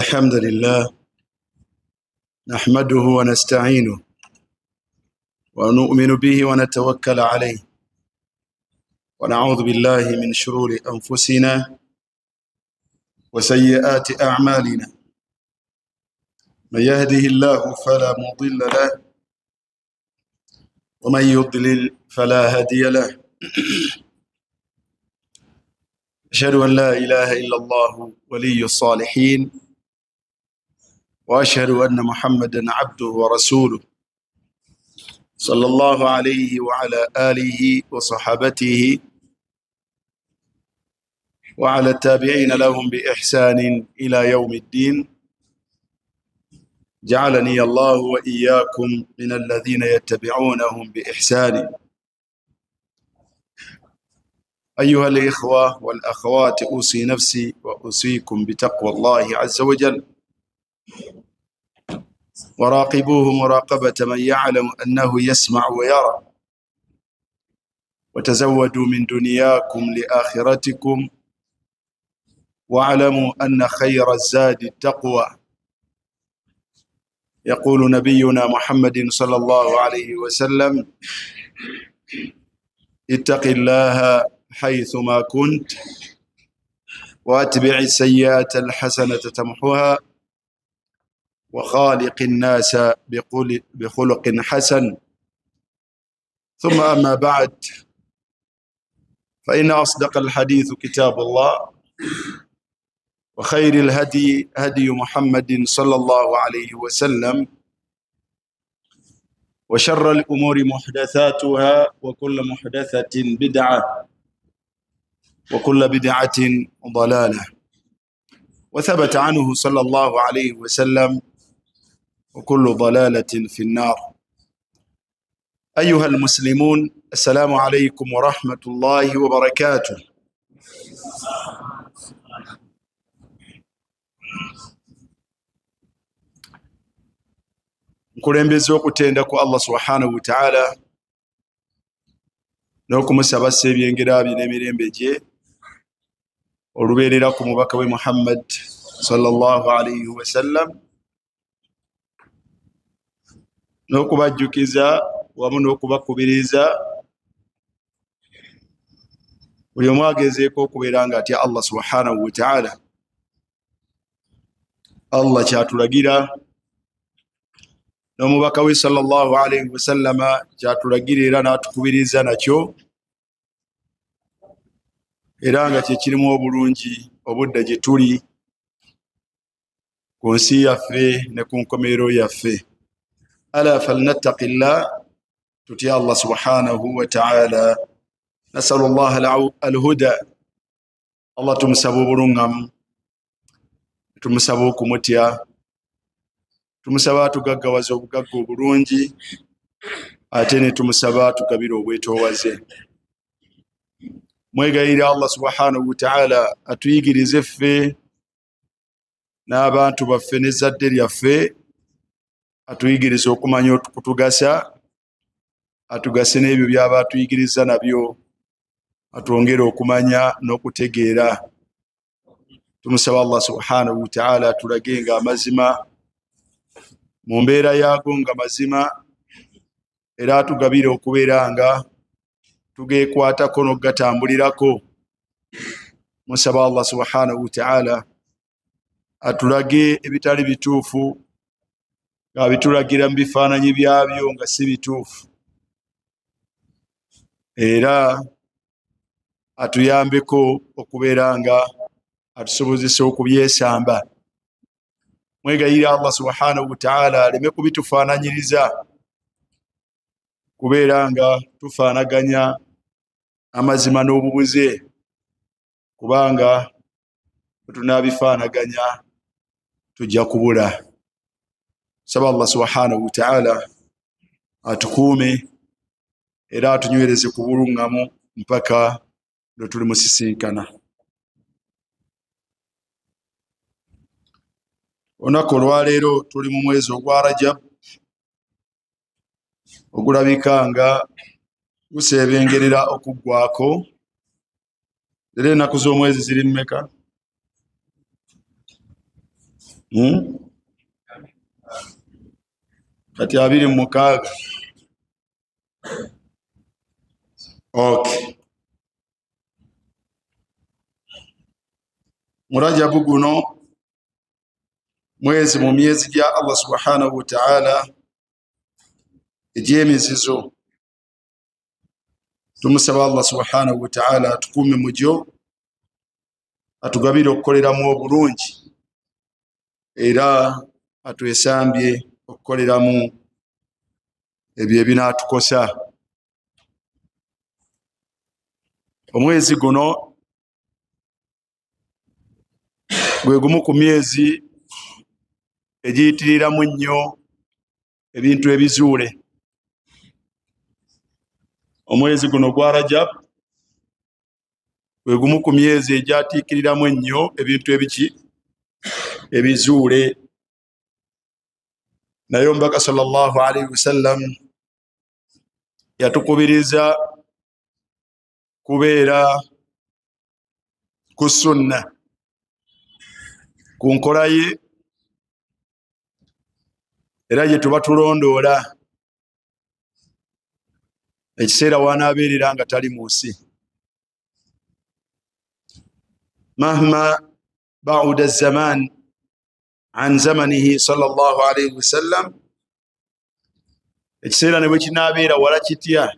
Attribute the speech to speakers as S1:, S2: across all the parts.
S1: الحمد لله نحمده ونستعينه ونؤمن به ونتوكل عليه ونعوذ بالله من شرور أنفسنا وسيئات أعمالنا من يهده الله فلا مضل له ومن يضلل فلا هادي له أشهد أن لا إله إلا الله ولي الصالحين وأشهد أن محمدا عبده ورسوله صلى الله عليه وعلى آله وصحابته وعلى التابعين لهم بإحسان إلى يوم الدين جعلني الله وإياكم من الذين يتبعونهم بإحسان. أيها الإخوة والأخوات أوصي نفسي وأوصيكم بتقوى الله عز وجل وراقبوه مراقبة من يعلم أنه يسمع ويرى وتزودوا من دنياكم لآخرتكم واعلموا أن خير الزاد التقوى. يقول نبينا محمد صلى الله عليه وسلم اتق الله حيثما كنت واتبع السيئات الحسنة تمحها وخالق الناس بخلق حسن. ثم أما بعد فإن أصدق الحديث كتاب الله وخير الهدي هدي محمد صلى الله عليه وسلم وشر الأمور محدثاتها وكل محدثة بدعة وكل بدعة ضلالة. وثبت عنه صلى الله عليه وسلم وكل ضلالة في النار. أيها المسلمون السلام عليكم ورحمة الله وبركاته. nkulembeze okutenda ku Allah subhanahu wa ta'ala n'okumusaba ebyengera bye n'emirembe gye olubeerera ku mubaka we Muhammad sallallahu alayhi wa sallam n'okubajjukiza wamu n'okubakubiriza buli omu agezeeko okubeera nga atya Allah subhanahu wa ta'ala. Allah kyatulagira n'omubaka we sallallahu alayhi wa sallama kyatulagira era n'atukubiriza nakyo era nga kyekirimu obulungi obudde gye tuli ku nsi yaffe ne ku nkomerero yaffe. Ala falnattaqillah, tutya Allah subhanahu wa ta'ala. Nasalu Allah alhuda, Allah tumusaba obulungamu, tumusaba okumutya, tumusaba atugaggawaza obugagga obulungi ate ne tumusaba atugabire obwetoowaze. Mwegayirira Allah subhanahu wa ta'ala atuyigirize ffe n'abantu baffe n'ezzadde lyaffe, atuyigirize okumanya okutugasa, atugase n'ebyo by'aba atuyigiriza nabyo, atwongere okumanya n'okutegeera. Tumusaba Allah subhanahu wa ta'ala atulage nga amazima mu mbeera yaago nga mazima era atugabire okubeera nga tugeekwatako n'okugatambulirako. Musaba Allah subhanahu wa ta'ala atulage ebitali bituufu nga bitulagira mu bifaananyi byabyo nga si bituufu, era atuyambeko okubeera nga atusobozesa okubyesamba. Mwegayirira Allah subhanahu wa ta'ala aleme kubitufaananyiriza kubeera nga tufaanaganya amazima n'obubuze, kubanga tunabifaanaganya tujja kubula. Saba Allah subhanahu wa ta'ala atukuume era atunywereze ku bulungamu mpaka lwe tulimusisinkana. Olunaku olwaleero tuli mu mwezi ogwa Rajab ogulabika nga guseebengerera okuggwako. Era ennaku z'omwezi ziri mmeka? kati 26. Okay. Murajabu guno mwezi mu myezi gya Allah subhanahu wa ta'ala egy'emizizo. Tumusaba Allah subhanahu wa ta'ala atukuume mugyo, atugabire okukoleramu obulungi era atwesambye okukoleramu ebyo ebinaatukosa. Omwezi guno gwe gumu ku myezi egiyitiriramu nnyo ebintu ebizuule. Omwezi guno gwa Rajab gwe gumu ku myezi egyatiikiriramu ennyo ebintu ebizuule. Naye omubaka sallallahu alaihi wasallam yatukubiriza kubeera ku sunna, ku nkola ye era gye tuba tulondoola ekiseera wanaabeerera nga tali mu nsi. Mahma ba'uda zaman an zamanihi sallallahu alaihi wasallam, ekiseera ne bwe kinaabeera wala kitya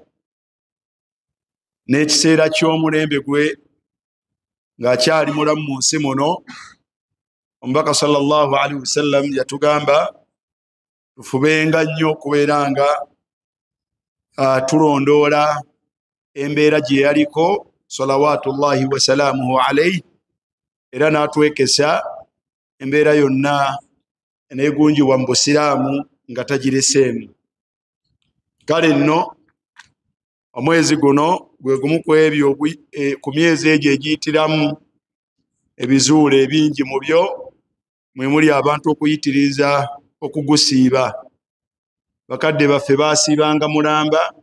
S1: n'ekiseera ky'omulembe gwe ng'akyali mulamu mu nsi muno, omubaka sallallahu alaihi wasallam yatugamba tufubenga nnyo okubeera nga tulondoola embeera gye yaliko salawatullahi wasalaamuhu alaihi, era n'atwekesa embeera yonna eneegunjibwa mu busiraamu nga tagireseemu. Kale nno omwezi guno gwe gumu ku ebyo ku myezi egyo egiyitiramu ebizuule ebingi mu byo mwe muli abantu okuyitiriza okugusiiba. Bakadde baffe baasiibanga mulamba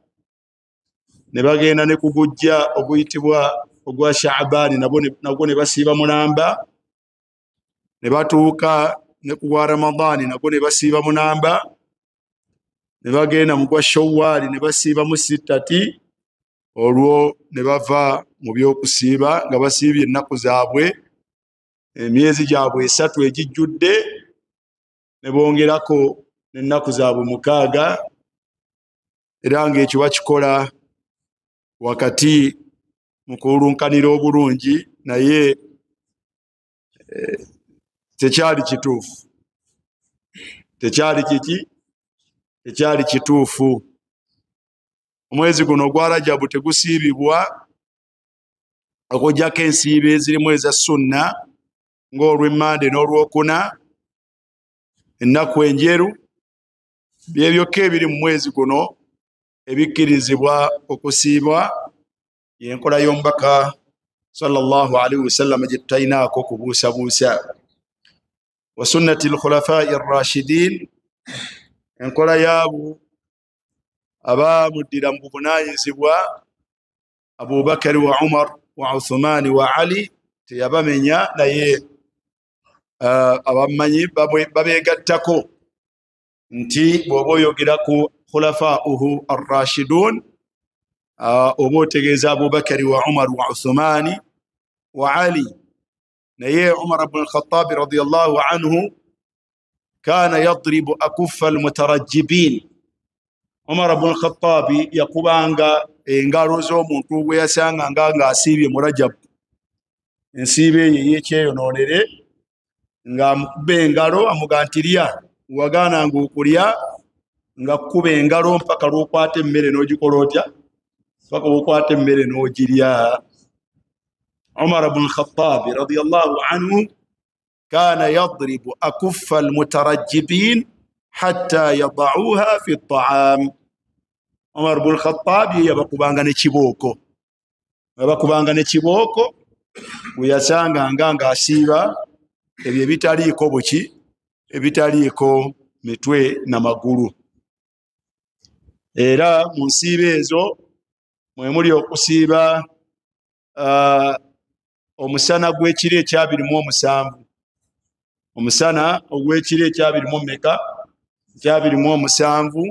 S1: ne bagenda ne kugujja oguyitibwa ogwa Shaabaani, nagwo ne basiiba mulamba, ne batuuka ne ku gwa Ramadaani nagwo ne basiiba mulamba, ne bagenda mu gwa Shawwaali ne basiiba mu sittati. Olwo ne bava mu by'okusiiba nga basiibye ennaku zaabwe, emyezi gyabwe 3 egijjudde, ne bongerako n'ennaku zaabwe 6, era ng'ekyo bakikola wakati mu kulunkanira obulungi, naye tekyali kituufu. Tekyali kituufu. Omwezi guno gwa Rajabu tegusiibibwa okuggyako ensiibo ezirimu eza sunna ng'olw'Emmande n'Olwokuna, ennaku enjeru, byebyokka ebiri mu mwezi guno ebikkirizibwa okusiibwa, y'enkola y'omubaka sallallahu alaihi wasallam gye tutalinaako kubuusabuusa. Wa sunnati al-khulafaa'i ar-rashidin, enkola yaabo abaamuddira mu buvunaanyizibwa Abubakari wa Umar wa Uthmani wa Ali teyabamenya, naye abamanyi babeegattako nti bw'oba oyogera ku khulafaa'uhu ar-rashidun oba otegeeza Abubakari wa Umar wa Uthmani wa Ali. Naye Umar ibn al-Khattab radiyallahu anhu kana yadribu akuffa al-mutarajjibin. Umar ibn al-Khattab yakubanga engalo z'omuntu gwe yasanganga ng'asiibye mu Rajab, ensiibo eyo ey'ekyeyonoonere, ng'amukuba engalo amuga nti lya, wagaananga okulya nga kuba engalo mpaka lw'okwata emmere n'ogikola otya, paka lw'okwata emmere n'ogirya. Umar ibn al-Khattab radiyallahu anhu kana yadribu akuffa al-mutarajjibin hatta yada'uha fi at-ta'am. Umar ibn al-Khattab yabakubanga ne kibooko bwe yasanganga ng'asiiba ebyo ebitaliiko buki, ebitaliiko mitwe na magulu. Era mu nsiibo ezo mwe muli okusiiba omusana gw'ekiro ekya 27. omusana ogw'ekiro ekyabirimu mmeka ekyabirimu omusanvu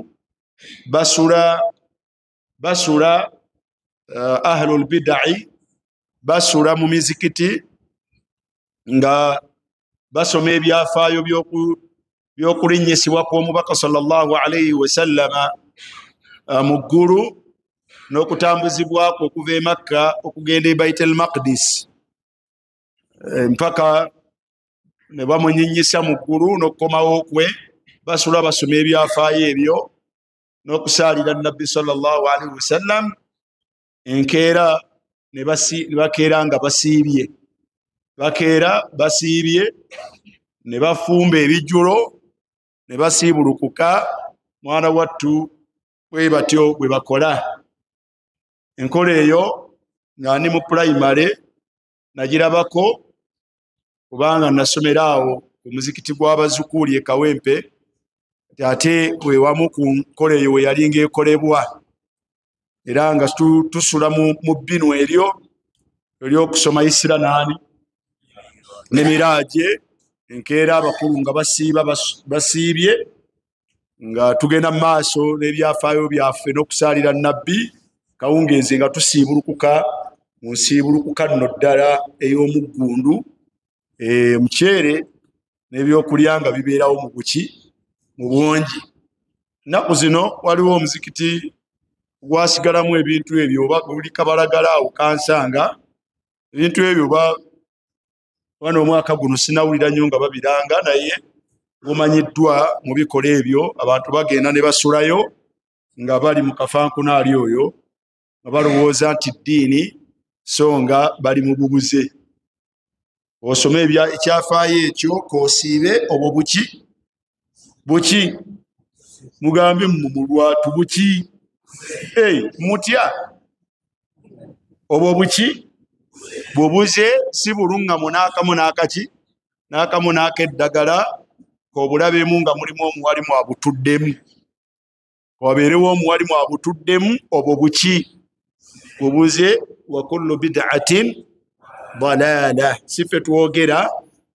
S1: basula ahlul bidai basula mu mizikiti nga basoma ebyafaayo by'okulinnyisibwa kw'omubaka sallallahu alayhi wasallama mu ggulu n'okutambuzibwako okuva e Makka okugenda e Baitul Maqdis mpaka ne bamunyinyisa mu ggulu n'okukomawo kwe basula basoma ebyafaayo ebyo n'okusaalira nabbi sallallahu alayhi wasallam enkeera ne bakeera nga basiibye ne bafumba ebijjulo ne basiibulukuka mwana wattu bwe batyo bwe bakola enkola eyo nga ndi mu pulayimale nagirabako kubanga nasomera awo ku muzikiti gw'abazukuuli e Kawempe ate wewamu ku nkola eyo we yalinga ekolebwa era nga tusula mu bbinu eryo ery'okusoma Isira ne Miraaje enkeera abakulu nga basiibye nga tugenda mu maaso n'ebyafaayo byaffe n'okusaalira nabbi kawungeezi nga tusiibulukuka mu nsiibulukuka nno ddala ey'omuggundu omuceere n'ebyokulya nga bibeerawo mu bungi. Ennaku zino waliwo omuzikiti gwasigalamu ebintu ebyo oba guli Kabalagala awo kansanga ebintu ebyo wana omwaka guno sinawulira nnyo nga babiranga naye gumanyiddwa mu bikola ebyo abantu bagenda ne basulayo nga bali mu kafankunaali oyo nga balowooza nti ddiini so nga bali mu bubuze osome ekyafaayo ekyo koosiibe obwo buki mugambe mu lwatu buki mutya obwo bubuze si buluŋŋamu n'akamu n'akeddagala k'obulabemu nga mulimu omuwalimu abutuddemu wabeerewo omuwalimu abutuddemu obwo bubuze wa kullu bid'atin dalaala si ffe twogera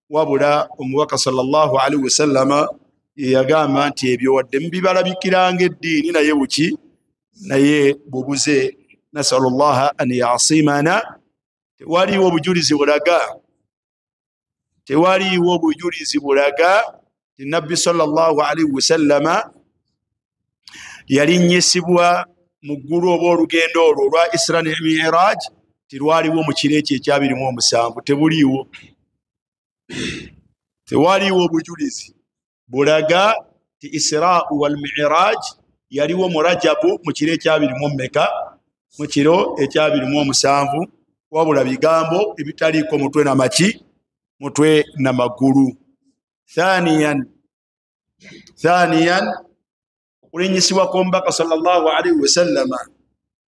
S1: wabula omubaka sallallahu alaihi wasallama yagamba nti ebyo wadde mubibalabikiranga eddiini naye bubuze nasalullaha an yasimana tewaliiwo obujulizi bulaga ti nabbi sallallahu alaihi wasallama yalinnyisibwa mu ggulu oba olugendo olwo olwa Isra ne Mi'raj tilwaliwo mu kiro ekyo ekyabirimu omusanvu tewaliiwo obujulizi bulaga ti Isra wal Mi'raj yaliwo mu Rajabu mu kiro ekyabirimu mmeka mu kiro ekyabirimu omusanvu wabula bigambo ebitaliiko mutwe n'amagulu. Thaniyan okulinnyisibwa kw'omubaka sallallahu alaihi wasallama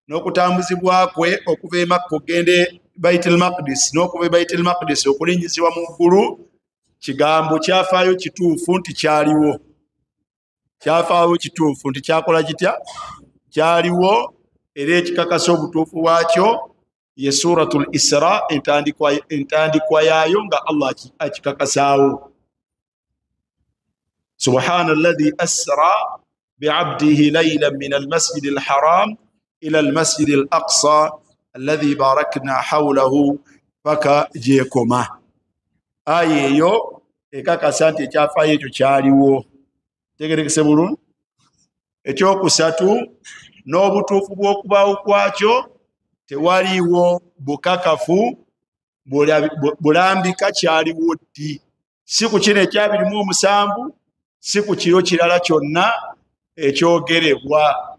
S1: n'okutambuzibwa kwe okuva e Makka okugenda e Baitul Maqdis n'okuva e Baitul Maqdis okulinnyisibwa mu ggulu kigambo kyafaayo kituufu nti kyaliwo kyakola kitya kyaliwo era ekikakasa obutuufu bwakyo ye suratul Isra entandikwa yaayo nga Allah akikakasaawo subhana alladhi asra bi'abdihi laylan min almasjid alharam ila almasjid alaqsa alladhi barakna hawlahu paka gyekoma aya eyo ekakasa nti ekyafaayo ekyo kyaliwo tegerekese bulungi. Ekyokusatu n'obutuufu bw'okubaawo kwakyo tewaliiwo bukakafu bulambika kyaliwo ddi si ku kino ekyabirimu omusanvu si ku kiro kirala kyonna ekyogerebwa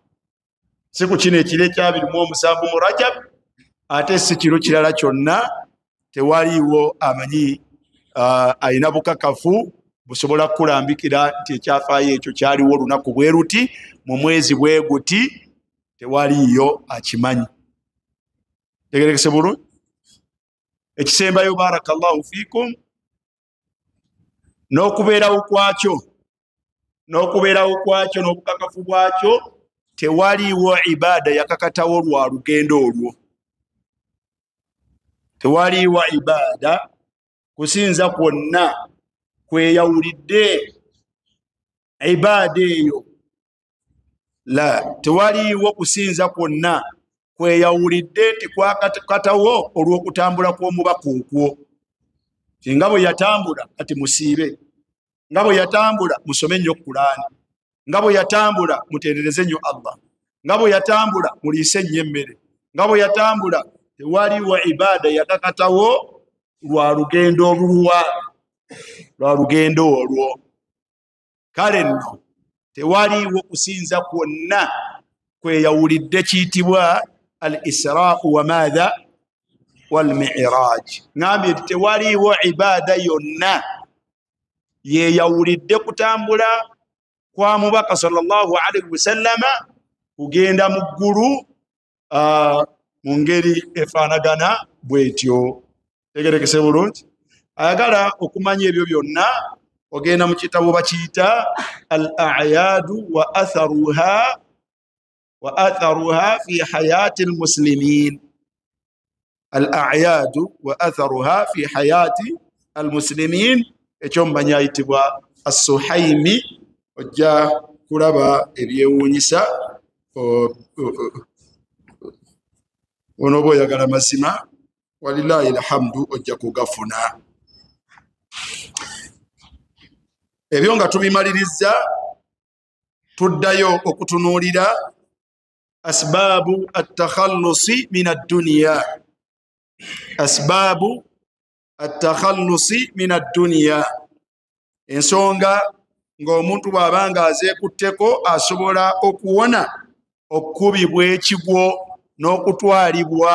S1: si ku kino ekiro ekyabirimu omusanvu mu Rajab ate si kiro kirala kyonna tewaliiwo amanyi alina bukakafu busobola kulambikira nti ekyafaayo ekyo kyaliwo olunaku bwe ruti mu mwezi bwe guti tewaliiyo akimanyi. Tegerekese bulungi. Ekisembayo barakallahu fiikum n'okubeerawo kwakyo n'obukakafu bwakyo tewaliiwo ibaada yakakatawo lwa lugendo olwo. Tewaliiwo ibaada kusinza kwonna kweyawulidde ibaada eyo la tewaliwo kusinza kwonna kweyawulidde nti kwakatawo olw'okutambula kw'omubaka okwo nga bwe yatambula ati musiibe nga bwe yatambula musome nnyo Qur'ani nga bwe yatambula mutendereze nnyo Allah nga bwe yatambula muliise nnyo emmere nga bwe yatambula tewaliwo ibaada yakakatawo lwa lugendo olwo kale nno tewaliwo kusinza kwonna kweyawulidde kiyitibwa al isra'u wa maadha wal mi'raj ngambye tewaliwo ibaada yonna yeyawulidde kutambula kwa mubaka sallallahu alaihi wasallama kugenda mu ggulu mu ngeri efaanagana bwetyo tegerekese bulungi ayagala okumanya ebyo byonna ogenda mu kitabo bakiyita al a'yadu wa atharuha fi hayati almuslimin al a'yadu wa atharuha fi hayati almuslimin ekyo mumanya ayitibwa as-Suhaimi ojja kulaba ebyewuunyisa ono oba oyagala mazima walillahi alhamdu ojja kugafuna ebyo nga tubimaliriza tuddayo okutunuulira asbaabu attakhallusi min ad-dunya asbaabu attakhallusi min ad-dunya ensonga ng'omuntu bw'abanga azeekutteko asobola okuwona okukubibwa ekigwo n'okutwalibwa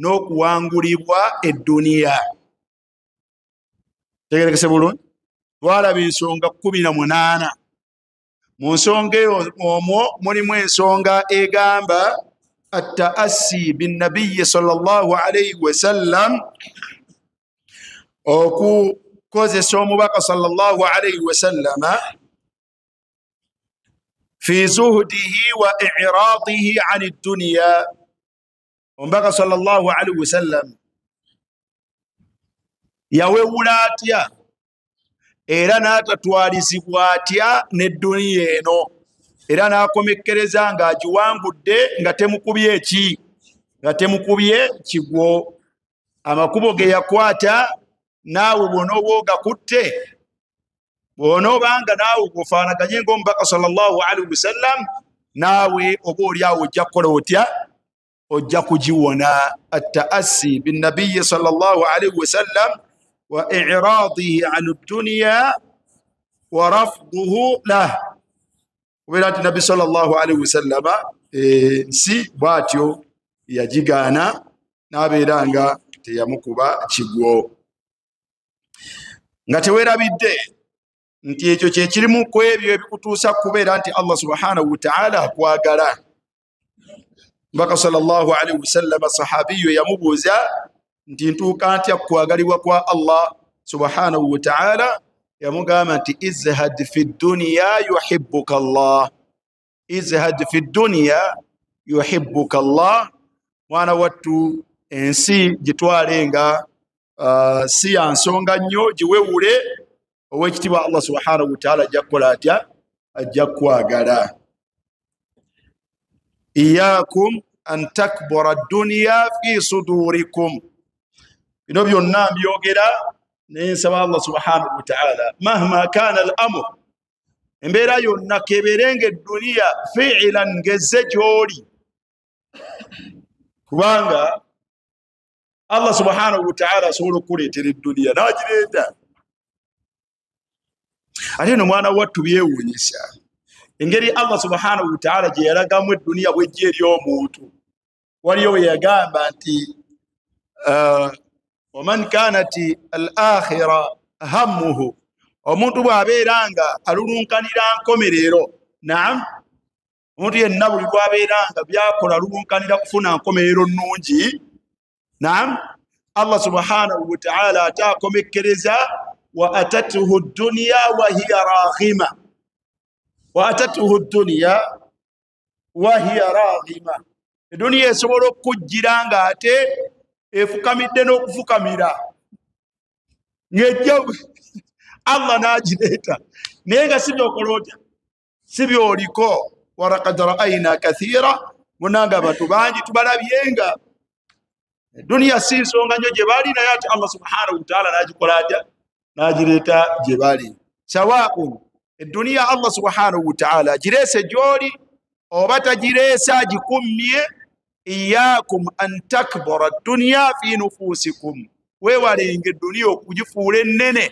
S1: n'okuwangulibwa edduniya tegerekese bulungi twalaba ensonga 18 mu nsonga omwo mulimu ensonga egamba at-ta'assi bin-nabiyyi sallallahu alayhi wasallam okukozesa omubaka sallallahu alayhi wasallama fi zuhdihi wa i'radihi ani ad-dunya omubaka sallallahu alayhi wasallam yawewula atya era n'atatwalizibwa atya n'edduniya eno era n'akomekkereza ng'agiwangudde nga temukubye eki nga temukubye kigwo amakubo ge yakwata naawe bw'onooba ogakutte bw'onoobanga naawe ofaanaganye ng'omubaka sallallahu alaihi wasallam naawe oba oli awo ojja kukola otya ojja kugiwona at-ta'assi bin-nabiyyi sallallahu alaihi wasallam wa i'radihi an ad-dunya wa rafduhu lah kubeera nti nabbi sallallahu alaihi wasallama nsi bw'atyo yagigaana n'abeera nga teyamukuba kigwo nga teweerabidde nti ekyo kye kirimu ku ebyo ebikutuusa kubeera nti Allah subhanahu wa ta'ala akwagala mbaka sallallahu alaihi wasallam sahabiyo yamubuuza nti ntuuka ntya kukwagalibwa kwa Allah subhanahu wa ta'ala yamugamba nti izhad fi dunya yuhibbuka Allah izhad fi dunya yuhibbuka Allah mwana wattu ensi gitwale nga si ya nsonga nnyo giwewule ow'ekitiibwa Allah subhanahu wa ta'ala ajja kukola atya ajja kukwagala iyakum an takbura dunya fi sudurikum bino byonna mbyogera nensaba Allah subhanahu wa ta'ala mahma kana al-amr embeera yonna kebeerenga edduniya fi'lan ngezze gy'oli kubanga Allah subhanahu wa ta'ala asobola okuleetera edduniya n'agireeta ate eno mwana wattu byewuunyisa engeri Allah subhanahu wa ta'ala gye yalagamu edduniya bw'ejja eri omuntu waliyo we yagamba nti waman kanati al-akhira hammuhu omuntu bw'abeera nga alulunkanira nkomerero naam omuntu yenna buli bw'abeera nga byakola alulunkanira kufuna nkomerero nnungi naam Allah subhanahu wa ta'ala ataakomekkereza wa atatuhu ad-dunya wa hiya raghima wa atatuhu ad-dunya wa hiya raghima edduniya esobola okujjira nga ate efukamidde n'okufukamira ng'ejja Allah n'agireta naye nga sibyokolotya sibyoliko walaqad ra'ayna kathira munanga abantu bangi tubalabyenga duniya si nsonga nnyo gye bali naye ati Allah subhanahu wa ta'ala n'agikola atya n'agireta gye bali sawaun eduniya Allah subhanahu wa ta'ala agirese gyoli oba tagirese agikummye iyakum an takbara dunya fi nufusikum wewalenga eduniya okugifuula ennene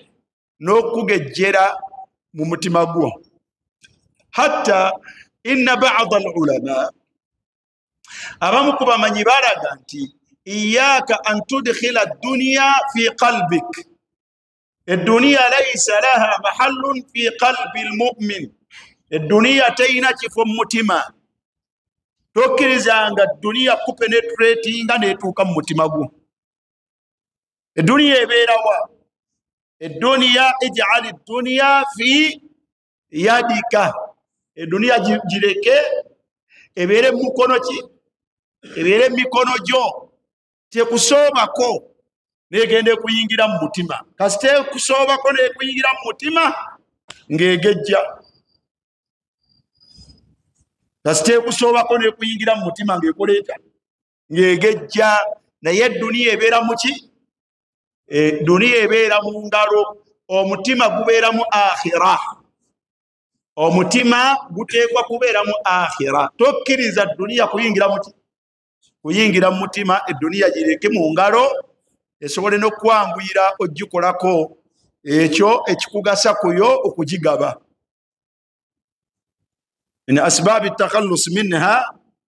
S1: n'okugejjera mu mutima gwo hatta inna ba'd al-ulama abamu ku bamanyi balaga nti iyaka an tudkhila ad-dunya fi qalbik ad-dunya laysa laha mahallun fi qalbi al-mu'min ad-dunya tayina kifo mutima tokkirizanga ad-dunya kupenetratinga netuuka mu mutima gwo ad-dunya ebeera wa ad-dunya ij'al ad-dunya fi yadika ad-dunya gireke ebeere mu mukono ki ebeere mu mikono gyo tekusoobako negende kuyingira mu mutima kasite kusoobako nekuyingira mu mutima ng'egejja kasite kusoobako nekuyingira mu mutima ng'ekoleeta ng'egejja naye duniya ebeera mu ki duniya ebeera mu ngalo omutima gubeera mu akhira omutima guteekwa kubeera mu akhira tokkiriza duniya kuyingira mu ki kuyingira mu mutima eduniya gireke mu ngalo esobole n'okwanguyira ogikolako ekyo ekikugasa kuyo okugigaba min asbaabi takallus minha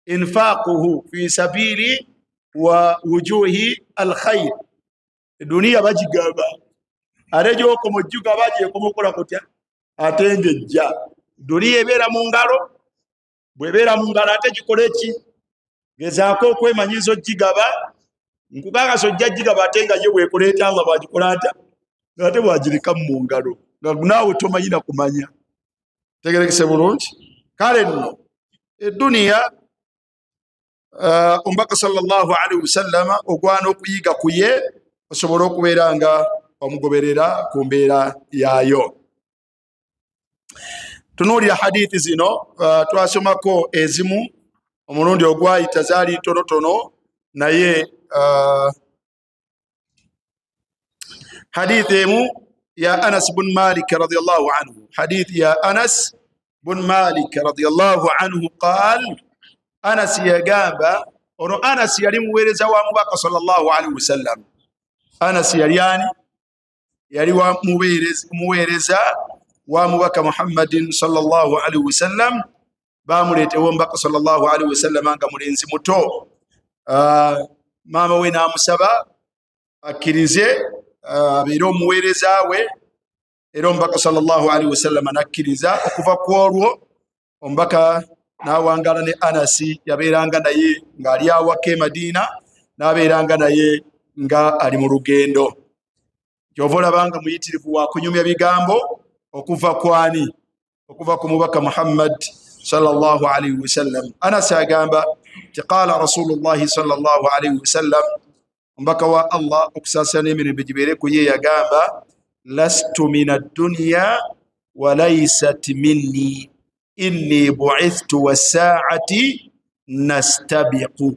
S1: infaquhu fi sabili wa wujuhi alkhair eduniya bagigaba ate gyokoma ogigaba gyekoma okola kutya ate ngejja duniya ebeera mu ngalo bwebeera mu ngalo ate gikola eki gezaako okwemanyiza ogigaba nkugamba sojja gigaba ate nga ye bwekoleeta nga bwagikola ata ate bwagireka mu ngalo nga naawe tomanyina kumanya tegerekese bulungi kale nno eduniya omubaka sallallahu alaihi wasallama ogwana okuyiga kuye osobole okubeera nga omugoberera ku mbeera yaayo tunuulira hadithi zino twasomako ezimu omulundi ogwayita zaali ntonotono naye hadith emu ya Anas bin Malik radiyallahu anhu hadith ya Anas bin Malik radiyallahu anhu qal Anas yagamba ono Anas yali muweereza wa mubaka sallallahu alaihi wasallam Anas yali ani yali wa muweereza wa mubaka Muhammadin sallallahu alaihi wasallam bamuleetewo mubaka sallallahu alaihi wasallam nga mulenzi muto mama we n'amusaba akkirize abeere omuweereza we era omubaka sallallahu alaihi wasallam n'akkiriza okuva ku olwo omubaka n'awangaala ne Anasi yabeeranga naye ng'ali awaka e Madiina n'abeeranga naye nga ali mu lugendo kyova olabanga muyitirivu wa kunyumya bigambo okuva kwani okuva ku mubaka Muhammad sallallahu alaihi wasallam Anas agamba qala rasulullah sallallahu alaihi wasallam mbaka wa Allah okusasa n'emirembe gibeere ku ye yagamba lastu min ad-dunya wa laysat minni inni bu'ithtu was-sa'ati nastabiqu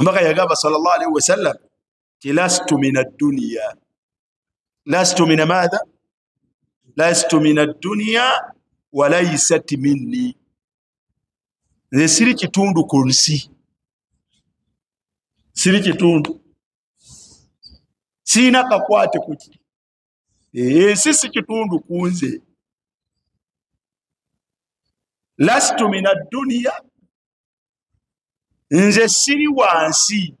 S1: mbaka yagamba sallallahu alaihi wasallam lastu min ad-dunya lastu min madha lastu min ad-dunya wa laysat minni nze siri kitundu ku nsi siri kitundu sina kakwate kuki ensi si kitundu ku nze lastu min ad-dunya nze siri wansi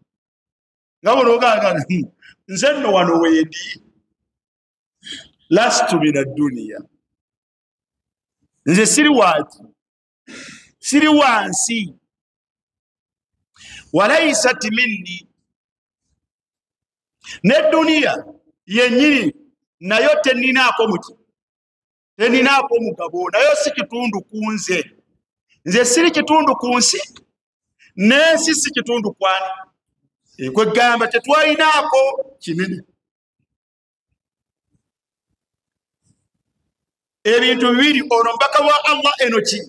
S1: nga bonoganga nze nno wano wendi lastu min ad-dunya nze siri waki siri wansi walaysat minni ne dunia yenyini nayo teninaako muki teninaako mugabo nayo si kitundu kunze nze siri kitundu kunsi nensi si kitundu kwani kwegamba tetwalinaako kinene ebintu bibiri ono mbaka wa Allah eno ki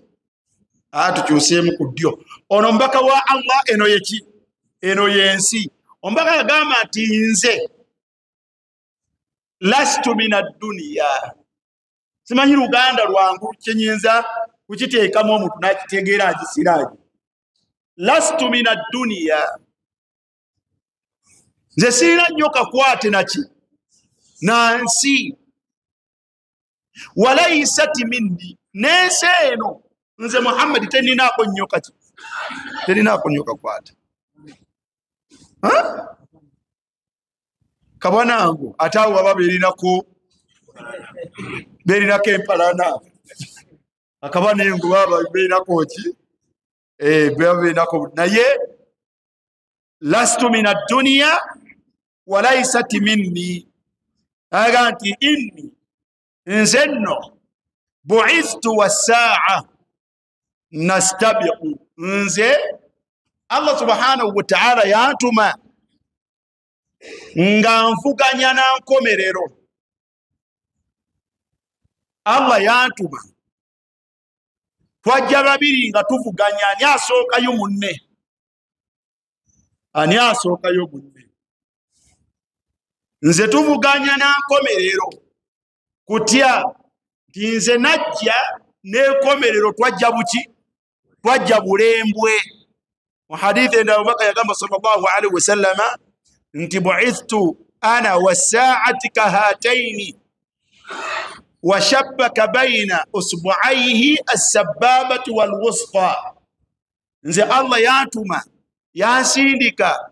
S1: tukyuseemu ku ddyo ono mbaka wa Allah eno yeki eno yensi ombaka yagamba nti nze lastu min ad-dunya simanyi Luganda lwangu kyenyinza kukiteekamu omuntu nakitegeera agisiraagi lastu min ad-dunya nze sirina nnyo kakwate naki nansi walaysat minni nensi eno nze Muhammad teninaako nnyo kati teninaako nnyo kakwate kabwanangu ate awo baba berinako empalana akabanengu baba berinako ki baba berinako naye lastu min ad-dunya walaysat minni aga nti inni nze nno bu'ithtu was-sa'a nastabiqu nze Allah subhanahu wa ta'ala yantuma nga nvuganya na nkomerero Allah yantuma twajja babiri nga tuvuganya ani asookayo munne ani asookayo munne nze tuvuganya na nkomerero kutya nti nze najja n'enkomerero twajja buki twajja bulembwe mu hadithi enda Abubakar yagamba sallallahu alaihi wasallama nti bu'ithtu ana was-sa'ati kahataini wa shabbaka baina usbu'aihi as-sabbabati wal-wusta nze Allah yantuma yansindika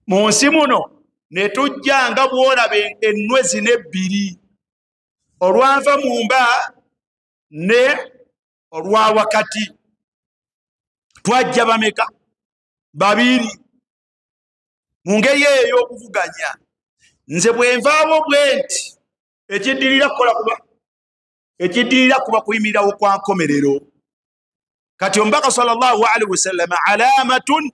S1: mu nsi muno ne tujja nga bwolaba ennwezi n'ebbiri olwanva mu mba ne olwa wakati twajja bameka babiri mu ngeri eyo okuvuganya nze bwenvaabo bwenti ekiddirira kuba kuyimirirawo kwa nkomerero kati omubaka sallallahu alaihi wasallam alamatun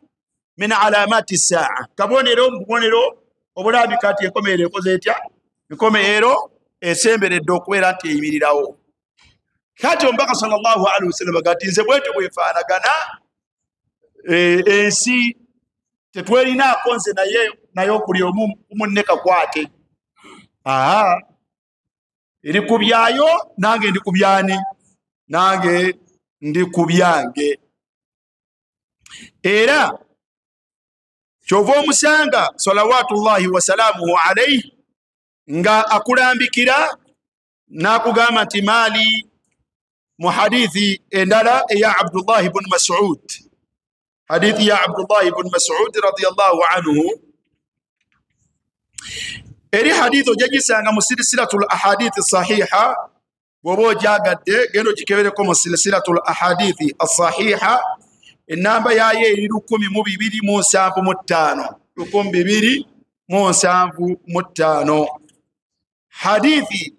S1: min alamati as-sa'a kabonero mbonero obulabika nti enkomerero ekoze etya enkomerero esemberedde okubeera nti eyimirirawo kati omubaka sallallahu alaihi wasallam gati nze bwetyo bwefaanagana ensi tetwerinaako nze naye okuli omu munne kakwate eri ku byayo nange ndi ku byani nange ndi ku byange era kyova omusanga salawatullahi wasalamuhu alaihi nga akulambikira nakugamba nti maali mu hadithi endala eya Abdullah ibn Mas'ud hadithi ya Abdullah ibn Mas'ud radiyallahu anhu eri haditho jagisanga mu silsilatul ahadithi sahiha bobo jagadde gendo kikebereko mu silsilatul ahadithi as-sahiha enamba yaye eri 10275 hadithi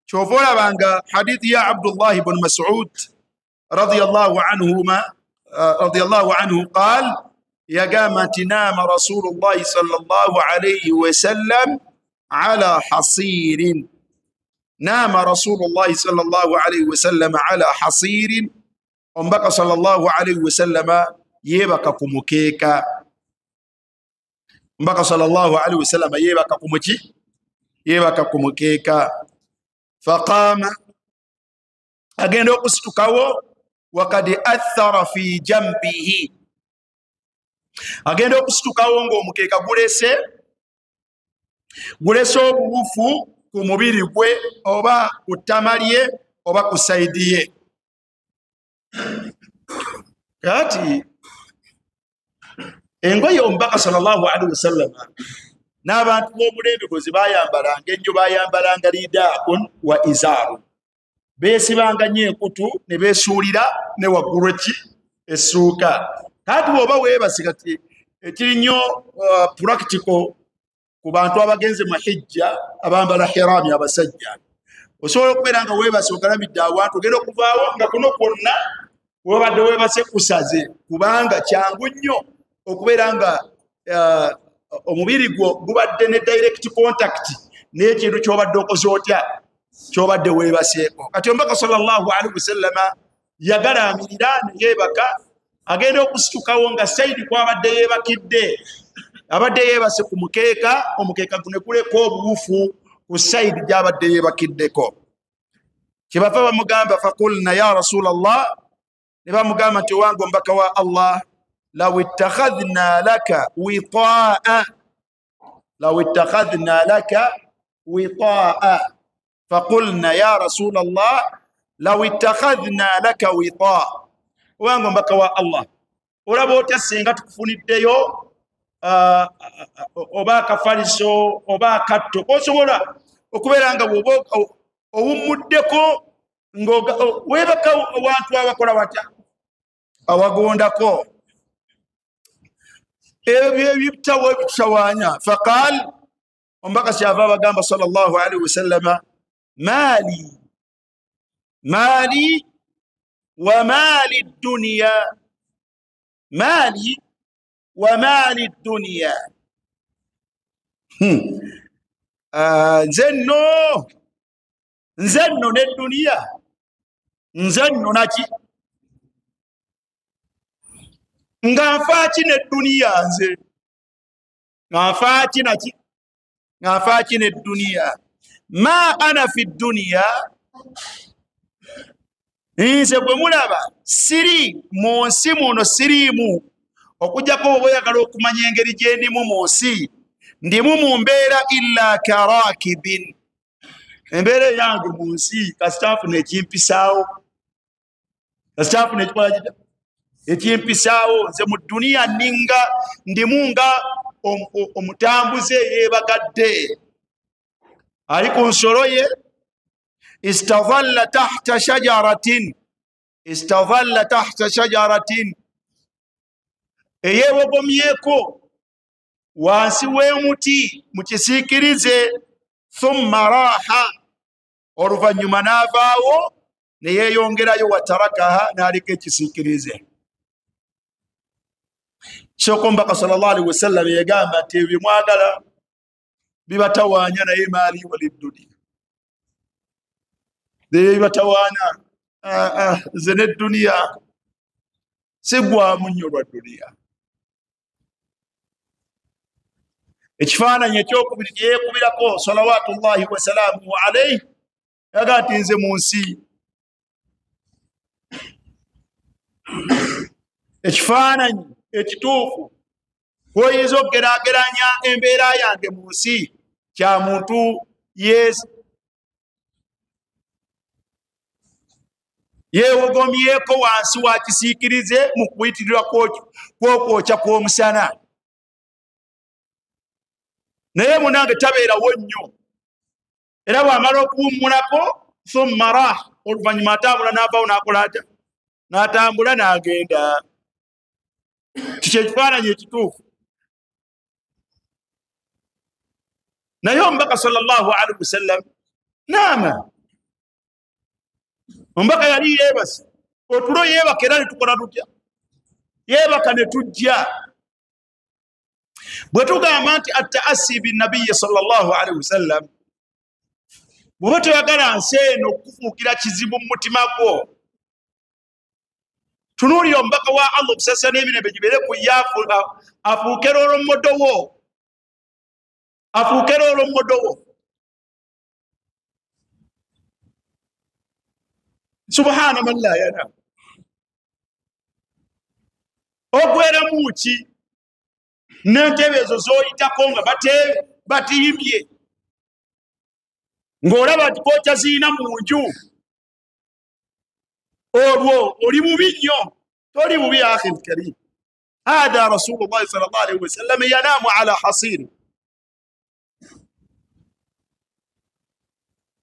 S1: chovola banga hadithi ya Abdullah ibn Mas'ud radiyallahu anhu قال يا قامت نام رسول الله صلى الله عليه وسلم على حصير نام رسول الله صلى الله عليه وسلم على حصير ومبقى صلى الله عليه وسلم يبقى كمكيكا مبقى صلى الله عليه وسلم يبقى كمكيكا فقام أجن أستكوا وقد أثر في جنبه أجن أستكوا ومكيكا gulese obuwufu ku mubiri gwe oba ku ttama lye oba ku sayidi ye kati engoye omubaka sallallahu alaihi wasallam n'abantu b'omulembe gozi bayambalanga ennyo bayambalanga lidaakun wa izaaru beesibanga nnyo enkutu ne beesuulira ne waggulu eki essuuka kati bw'oba weebase kati ekiri nnyo practical ku bantu abagenze mu hijja abambala hirami abasajja osobola okubeera nga weebase ogalamidde awantu ogenda okuvaawo nga kuno kwonna webadde weebase kusaze kubanga kyangu nnyo okubeera nga omubiri gwo gubadde ne direct contact n'ekintu ky'obadde okoze otya kyobadde weebaseeko. Kati omubaka sallallahu alaihi wasallama yagalamirira ne yeebaka, agenda okusitukawo nga Saidi kwabadde yeebakidde, abadde yeebase ku mukeeka, omukeeka gune kuleko obuwufu ku Saidi gyabadde yeebakiddeko. Kyebava bamugamba faqulna ya rasulallah, ne bamugamba nti owange omubaka wa Allah, law ittakhadhna laka witaa, law ittakhadhna laka witaa. فقلنا يا رسول الله لو اتخذنا لك وطاء. Owange omubaka wa Allah, olaba otya singa tukufuniddeyo oba akafaliso oba akatto osobola okubeera nga bwoba owummuddeko weebaka abantu abakola watya awagondako ebyo ebitawo ebitutawaanya. Faqal, omubaka kyava abagamba sallallahu alaihi wasallama, مالي مالي ومال الدنيا، مالي ومال الدنيا. nzenno n'eddunia, nzenno naki nga nfaaki n'eddunia, nze nga nfaaki naki nga nfaaki n'eddunia. Ma ana fi dunia, nze bwe mulaba siri mu nsi muno, siriimu okujjako oba oyagala okumanya engeri gye ndimu mu nsi, ndimu mu mbeera illa karakibin, embeera yange mu nsi kasitaafuna ekimpisaawo, kasitaafuna ekikola gita ekimpisaawo. Nze mu dunia ndimu nga omutambuze yeebagadde ali ku nsolo ye. istadhalla tahta shajaratin, istadhalla tahta shajaratin, eyeewogomyeko wansi w'emuti mu kisiikirize. Thumma raaha, oluvannyuma n'avaawo ne yeeyongerayo. Watarakaha, n'aleka ekisiikirize. Kisooka omubaka sallallahu alaihi wasallam yagamba nti ebyo mwagala bibatawaanya, naye maali waliddunia bibatawaana. Nze n'eddunia sigwamu nnyo lwa dunia. Ekifaananyi ekyokubiri kye yeekubirako salawatullahi wasalaamuhu alaihi, yaga nti nze mu nsi. Ekifaananyi ekituufu kwoyinza okugeraageranya embeera yange mu nsi kya muntu yeewogomyeko wansi wa kisiikirize mu kuyitirirwa kwokwokya kw'omusana, naye munange tabeerawo nnyo. Era bw'amala okuwummulako, thumma raaha, oluvannyuma atambula n'avaawo n'akola atya, n'atambula n'agenda. Kikyo ekifaananyi ekituufu. Naye omubaka sallallahu alaihi wasallam naama, omubaka yali yeebase. Otulo yeebaka era ne tukola tutya? Yeebaka ne tujja. Bwe tugamba nti attaasi binnabiyi sallallahu alaihi wasallam, bw'oba toyagala nsi eno okukufuukira kizibu mu mutima gwo, tunuulira omubaka wa Allah obusasa n'emirembe gibeere ku ye, afuuke olw'ommodowo, afuuke olw'ommodowo. Subhana man la yanam. Ogweramu ki n'entebe ezo z'oyitako nga batimbye, ng'olaba nti kookya ziina mu nju, olwo oli bubi nnyo. Toli bubi ya akhi alkarim. Hadha rasulullahi sallallahu alaihi wasallam yanaamu ala hasiri.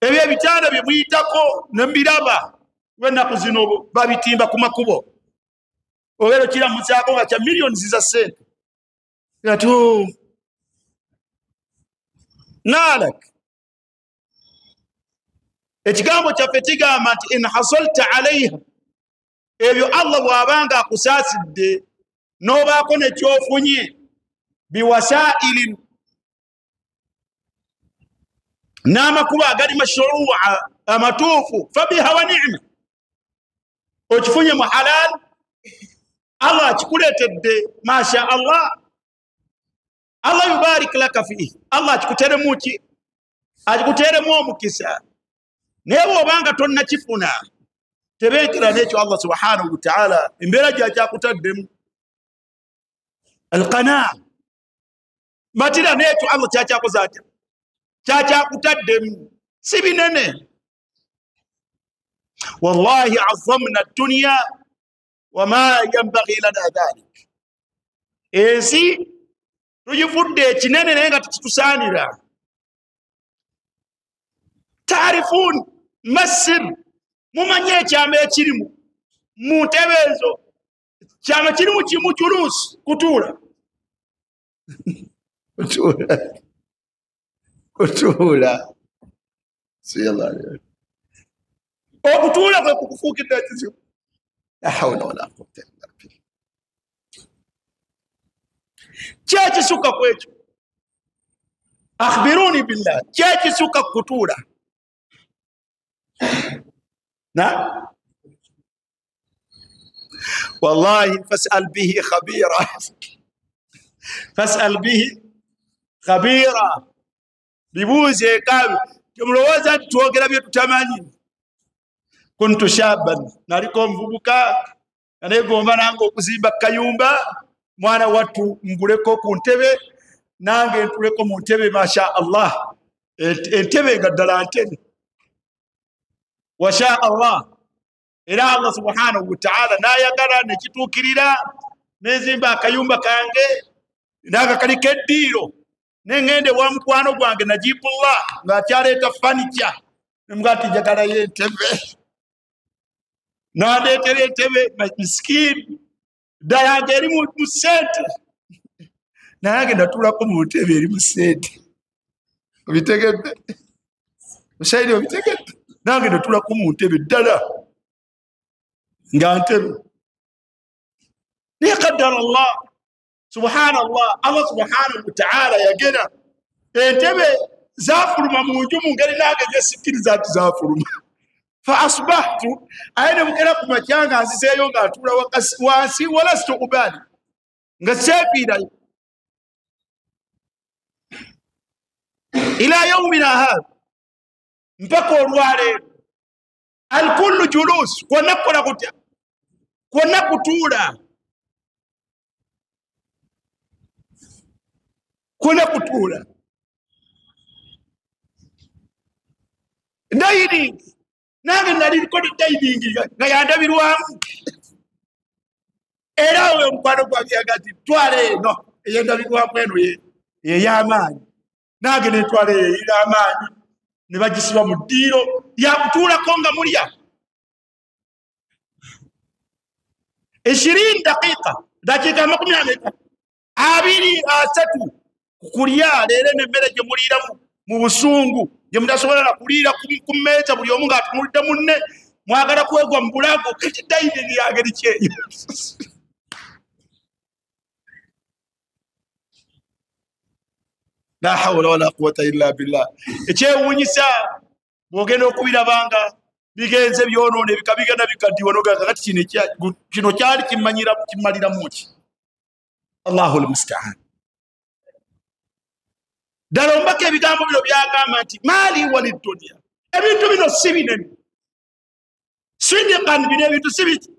S1: Ebyo ebitanda bye muyitako ne mbiraba lw'ennaku zino babitimba ku makubo, obeera okiramuzaako nga kya millions za ssente. Yatu naalak, ekigambo kyaffe kigamba nti in hasalta alaiha, ebyo Allah bw'abanga akusaasidde n'obaako nekyofunye biwasailin nama kuba agali mashru'a amatufu fabiha wa ni'ma okifunye mu halal Allah akikuletedde masha Allah Allah yubarik laka fihi Allah akikuteremu ki akikuteremu omukisa nebo obanga tonna kifuna tebekera nekyo Allah subhanahu wa ta'ala imbera gyakutaddemu alqana matira nekyo Allah kyakyakozatya kyakutaddemu si binene wallahi azzamna ad-dunya wama yanbaghi lana dhalik ensi tujifudde ekinene naye nga tekitusaanira taarifun masir mumanye ekyama ekirimu mu ntebe ezo kyama kirimu kimu julus kutuula okutuula kwe kukufuukidde ekizibu la hawla wala quwwata illa billah kyekisuka kwekyo akhbiruni billah kyekisuka kutuula na wallahi fas'al bihi khabira fas'al bihi khabira bibuze kabi tumlowoza tuogera bye tutamanyi kuntu shaban naliko mvubuka anegomba nango okuzimba kayumba mwana watu nguleko ku ntebe nange ntuleko mu ntebe masha Allah entebe gaddala ntebe washa Allah era Allah subhanahu wa ta'ala nayagala nekitukirira nezimba akayumba kange naga kaliko eddiro nengende wa mukwano gwange Najibullah nga akyaleeta furniture nemugati jagala yentebe nadeetera entebe miskini dayange eri mu sente nange natulako mu ntebe eri mu sente obitegedde mushairi obitegedde nange natulako mu ntebe ddala nga ntebe niye qaddara Allah subhanallah Allah subhanahu wa ta'ala yagena entebe zafuluma mu nju mu ngeri nange zesikiriza ati zafuluma fa asbahtu ayina mukera ku makyanga nzizeeyo ng'atuula wansi wala situkubali nga seefiirayo ila yaumina hadha mpaka olwaleero alkullu julus kwonna kukola kutya kwonna kutuula kwonna kutuula dining nange naliko dining nga yandabirwamu era we mukwano gwange agati twala eno eyendabirwamu eno yey'amaanyi nange netwala eyo ey'amaanyi ne bagisiba mu ddiiro yakutuulako nga mulya 20 dakiika 20 23 kukulya leero n'emmere gye muliira mu busungu gye mutasobola na kuliira ku mmeeza buli omu ng'atunulidde munne mwagala kwegwa mu bulago kati dining yangeri kyeyo la hawla wala quwwata illa billah ekyewuunyisa bw'ogenda okubirabanga bigenze byonoona bikabigenda bikaddiwa nogaga kati kino kyali kimmaliramu ki Allahu almusta'an ddala ombako ebigambo bino byagamba nti maali walidunya ebintu bino si binene sidiqan bino ebintu si biki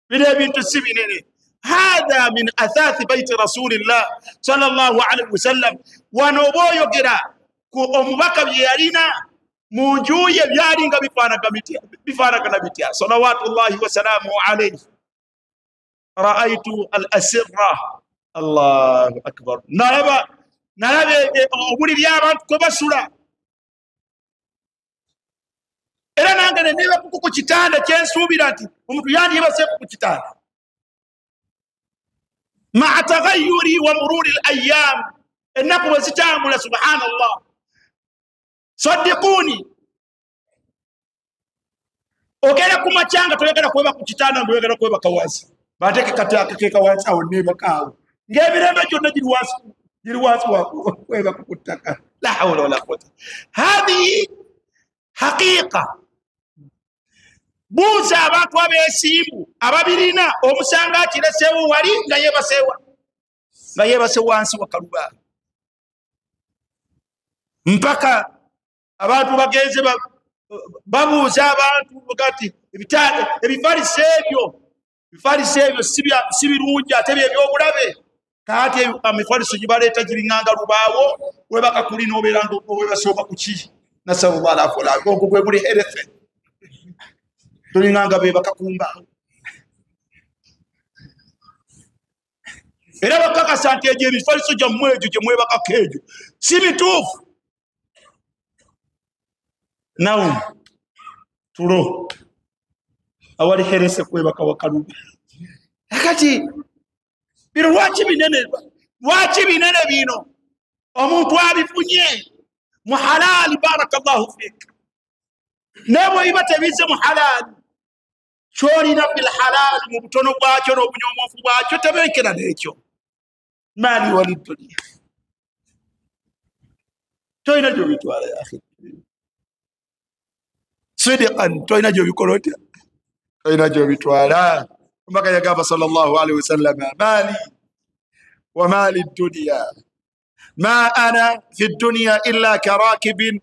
S1: bino ebintu si binene هذا من أثاث بيت رسول الله صلى الله عليه وسلم ونبويوغرا كو أمبكا بيالينا موجوية بيالينا بفارق نبيتيا صلوات الله وسلامه عليه رأيت الأسرة الله أكبر نربا أقول اليابان كبسولا إلا نانغا نيبا كوكو كتانا كين سوبيراتي ومكو يعني يبا سيكو كتانا مع تغير ومرور الأيام إنكم وستعمل سبحان الله صدقوني ogera kumachanga toyagala kweba kukitanda ndoyagala kweba kawazi bateke kataka ke kawazi awo neba kawo ngebirembe byonna giri wasi wa kweba kukutaka لا حول ولا قوة. هذه حقيقة. buuza abantu abeesimbu ababirina omusanga akireseewo wali nga yeebase wansi wakaluba mpaka abantu bagenze babuuza abantu kati ebifaliso ebyo si birungi ate byebyobulabe kati emifaliso gibaleeta giringanga lubaawo webakakulina obeera nga webasooka kuki nasalullah alafola ogwo gwe guli herefe tulinganga bebakakumba era bakakasa nti egyo ebifaliso gyammwe egyo gye mwebakako egyo si bituufu. Nawe tulo awali herese kwebaka wakaluba akati bino lwaki binene bino omuntu abifunye mu halali barakallahu fik nebo iba tebize mu halali kyolina bil halali mu butono bwakyo n'obunyomofu bwakyo tebeekera n'ekyo mali wali dunia toyina gyo bitwala ya akhi sidiqan toyina gyo bikolota toyina gyo bitwala mpaka yagamba sallallahu alaihi wasallam mali wa mali dunia ma ana fi dunya illa karakibin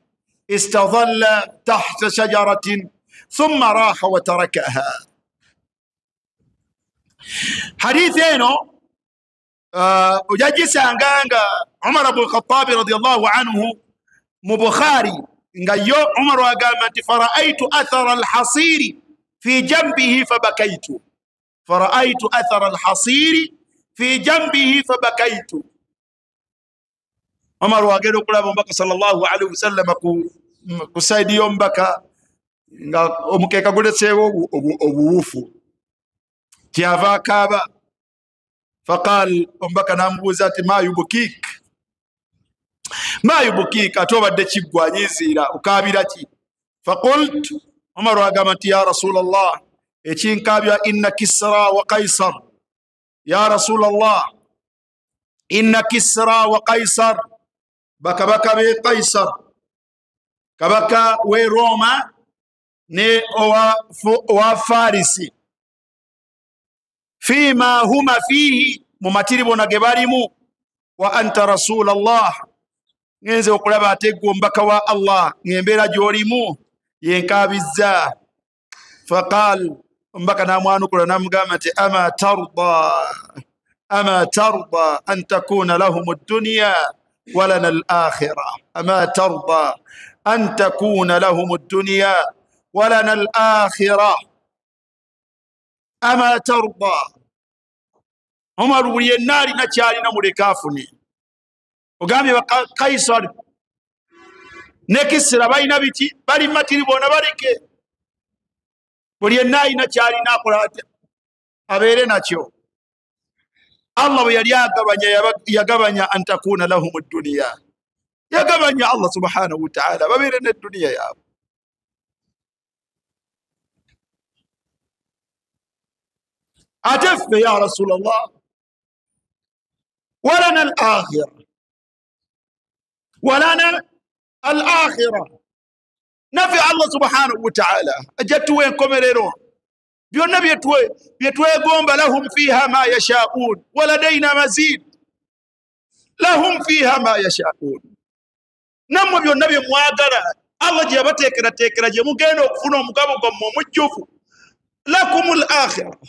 S1: استظل تحت شجرة ثم راح وتركها. حديثين وجاجي سانغانغا عمر بن الخطاب رضي الله عنه مبخاري يو عمر وقامت فرأيت أثر الحصير في جنبه فبكيت. فرأيت أثر الحصير في جنبه فبكيت. عمر وقالوا قل بك صلى الله عليه وسلم كسيدي يوم بك omukeka guleseewo obuwufu kyava kaaba faqal ombaka namubuuza ati ma yubukik ate obadde kiggwanyiziira okaabira ki faqult Umar agamba nti ya rasulallah ekinkaabya inna kisra wa qaisar ya rasulallah inna kisra wa qaisar bakabaka be qaisar kabaka we Roma ne owa Farisi fima huma fihi mumatiri bona gebalimu wa anta rasulallah ngenze okulaba ate gwe omubaka wa Allah ng'embeera gy'olimu yenkabizza faqal omubaka namwanukula namugamba nti ama tarda an takuna lahum ad-dunya walana al-akhirah ama tarda an takuna lahum ad-dunya ولنا الآخرة أما ترضى عمر ولي النار نتشارنا مركافني وقامي قيصر نكسر بين بيتي بل ما تريبون بركة ولي النار نتشارنا قرات أبيرنا شو الله يقبني أن تكون لهم الدنيا يقبني الله سبحانه وتعالى أبيرنا الدنيا يا أبو أتف يا رسول الله ولنا الآخرة نفع الله سبحانه وتعالى أجدت وين كوميريرو بيونا بيتوي قوم لهم فيها ما يشاءون ولدينا مزيد لهم فيها ما يشاءون نمو بيونا بمواقرة الله جابا تكرا جمو كينو كفنو مقابو كمو مجوفو لكم الآخرة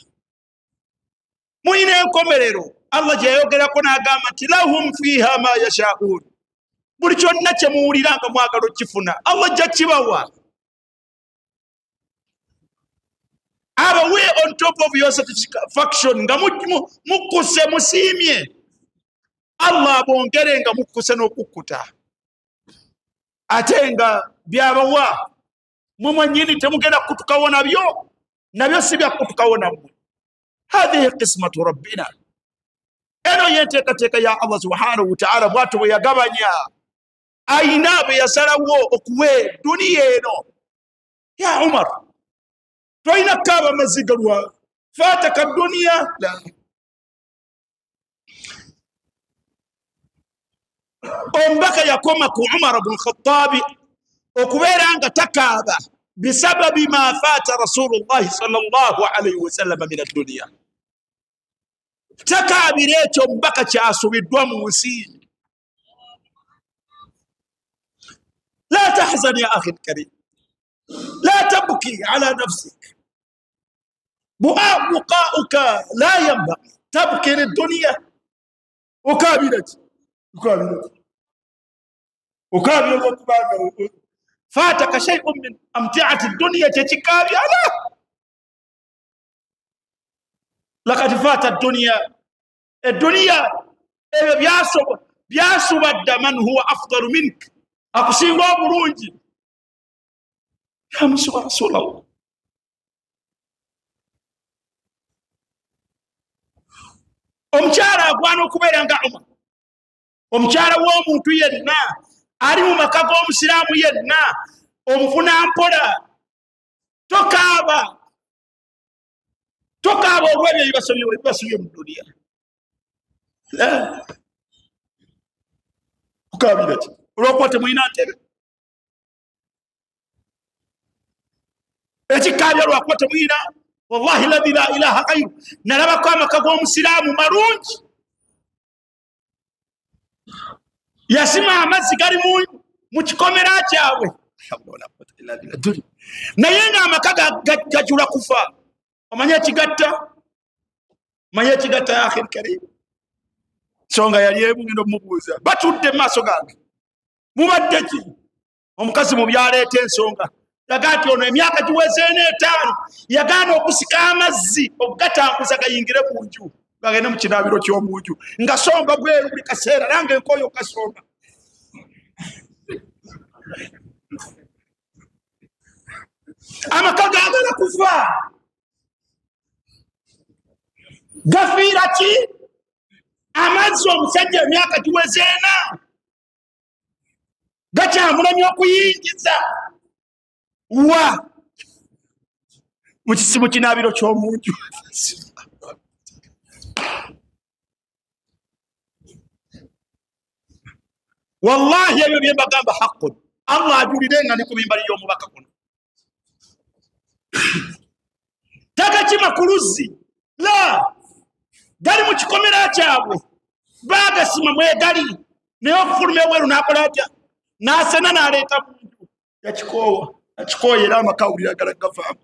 S1: مuyina enkomerero Allah gye yayogerako n'agamba nti lahum fiha ma yashaun buli kyonna kye muwulira nga mwagala okifuna Allah ajja kibawa abawe on top of your satisfaction nga mukkuse musiimye Allah abongere nga mukkuse n'okukkuta ate nga byabawa mumwe nyini temugenda kutukawo nabyo si byakutukawo nammwe. هذه قسمة ربنا أنا ينتقتك يا الله سبحانه وتعالى باتو يا غبانيا أينا بيسراو أكوي دنيا يا عمر توينا كابا مزيقلوا فاتك الدنيا لا omubaka yakoma ku Umar ibn Khattab okubeera nga takaaba bisababi ma faata Rasulullahi sallallahu alayhi wasallam min ad-dunya. Takaabira ekyo omubaka kyasubiddwa mu nsi. لا تحزن يا أخي الكريم، لا تبكي على نفسك، بقاؤك لا ينبغي، تبكي للدنيا. وكابلت فاتك شيء من أمتعة الدنيا تتكابي على لقد فات الدنيا بياسو من هو أفضل منك akusinga obulungi. Ya Rasulallah, omukyala agwana okubeera nga Umar, omukyala w'omuntu yenna ali mu maka g'omusiraamu yenna, omufuna mpola. Tokaaba olw'ebyo ebibasomye mu duniya. Kukaabira ki olwokuba temulina ntebe? Ekikaabya lwakuba temulina. Wallahi ladhi la ilaha ghayru, nalabako amaka g'omusiraamu marungi, yasima amazzi gali mu kikomera kyabwe, naye nga amaka gajula kufa. Omanye ekigatta ya akhi al-karim. Songa yali emu ngendo mubuuza, batudde mu maaso gange, mubadde ki? Omukazi mu byaleeta ensonga yagati ono emyaka giweze 5 yagaana okusika amazzi okugatambuza gayingire mu nju, gagende mu kinaabiro ky'omu nju, nga songa bweru buli kaseera, nange enkoyo kasonga. Amaka gaagala kufa. Gafiira ki? Amazzi omusajja emyaka giweze 4 gakyamulemye okuyingiza wa mu kinaabiro ky'omunju. Wallahi ebyo bye mbagamba haqqun. Allah ajulire nga ndi ku mimbali y'omubaka kuno. Tagakima ku luzzi, la gali mu kikomera kyabwe, baagasima mwegali, naye okufuluma ebweru n'akola atya? N'asena n'aleeta mu nju. Yakikoowa era amakawulire agala gavaamu.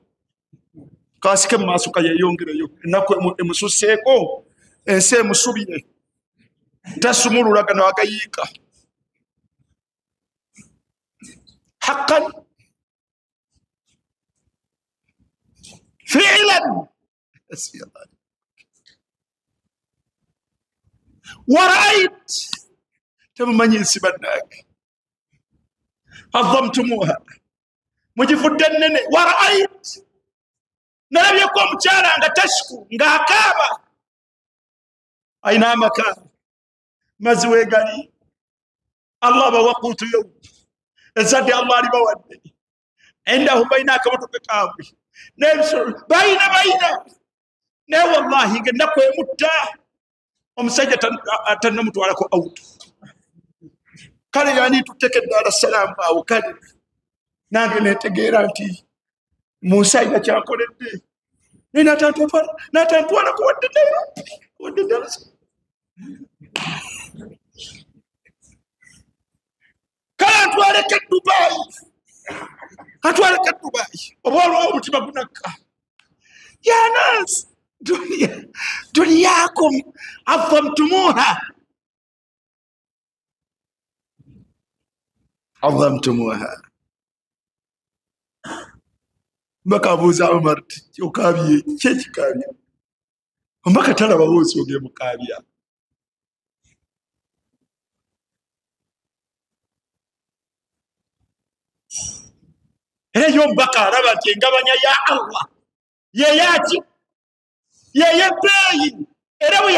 S1: Kasike mu maaso kayeyongereyo, ennaku emususeeko, ensi emusubire, tasumululaga n'agayiika. Haqqan fi'lan ورأيت تمني سبناك عظمتموها مجفدنني ورأيت نلم يكون مجالا nga tashku nga akaba aina amaka mazwe gali Allah bawaqutu yow ezadi Allah ali bawadde indahum bainaka watukabi nebso baina ne wallahi genda kwemutta omusajja tanamutwalako out. Kale yani tuteke Dar es Salaam awo kale nange netegeera nti musajja kyakoledde natantwala ko wadde Dar es Salaam. Kale atwaleke Dubai oba omutima gunakka. Ya nas دنياكم عظمتموها. Mbaka abuuza Umar okabye kyekikabya, mbaka talaba wose oge mukabya. Eyo mbaka araba nti engabanya ya Allah yeyaki yeyebeeyi era bwe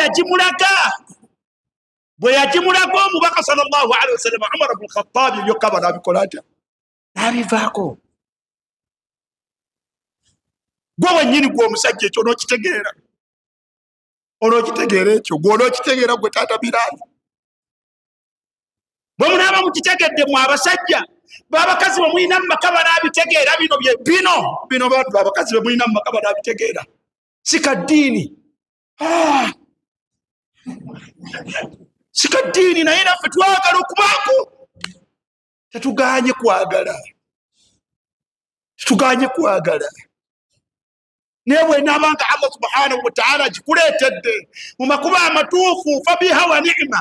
S1: yagimulaga omubaka sallallahu alaihi wasallam Umar ibn Khattab byokaba nabikola atya nabivaako. Gwe wennyini gwe omusajja ekyo onokitegeera ekyo gwe onokitegeera gwe taata Bilal. bwe munaaba mukitegedde mu abasajja babakazi bwe mulina mu maka banabitegeera bino bantu abakazi bwe mulina mu maka banabitegeera si kaddiini si kaddiini naye naffe twagala okubaako tetuganye kwagala naye bwenaabanga Allah subhanahu wa ta'ala gikuleetedde mu makuba amatuufu fabiha wa ni'ma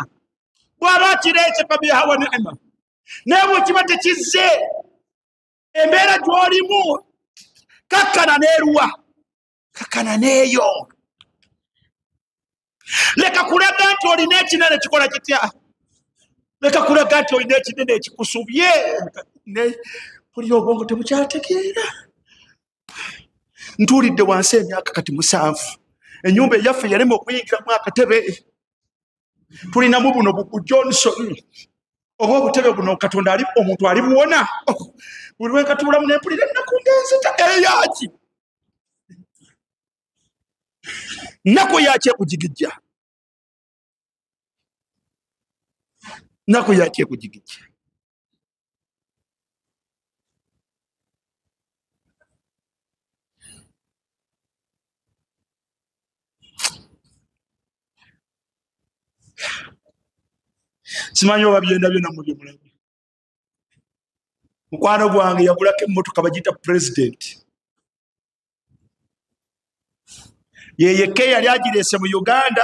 S1: bw'aba akireese fabiha wa ni'ma naye bwekiba tekizze embeera gy'olimu kakkana n'eruwa kakkana n'eyo leka kulaga nti olina ekinene kikola kitya leka kulaga nti olina ekinene ekikusubye oli obwongo tebukyategeera ntuulidde wansi emyaka kati 7 ennyumba eyaffe yalema okuyingiramu akatebe tulinamu buno buku Johnson oba obutebe buno Katonda ali omuntu ali buwona buli lwenkatuulamu nempulira ennaku ngenzita eyaki nnaku yaki ekugigijja nnaku yaki ekugigijja simanyi oba byenda byonna mu byemulabi mukwano gwange yagulako emmotoka bagiyita president yeyekka yali agireese mu Uganda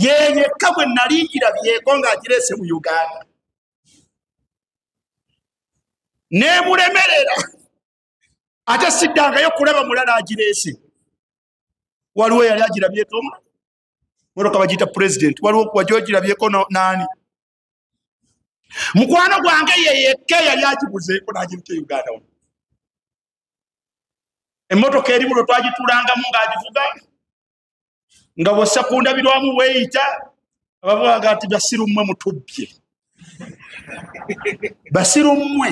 S1: yeyekka bwe nali ngirabyeko ng'agireese mu Uganda neemulemerera ate siddangayo kulaba mulala agireese waliwo yali agirabyeko motoka bagiyita president waliwo wajogirabyeko nani mukwano gwange yeyekka yali agiguzeeko n'agiruka Uganda emmotoka eri buno twagituulangamu ng'agivuga nga bw'osakundabirwamu weeyita abavuga nti basiru mmwe mutubbye basiru mmwe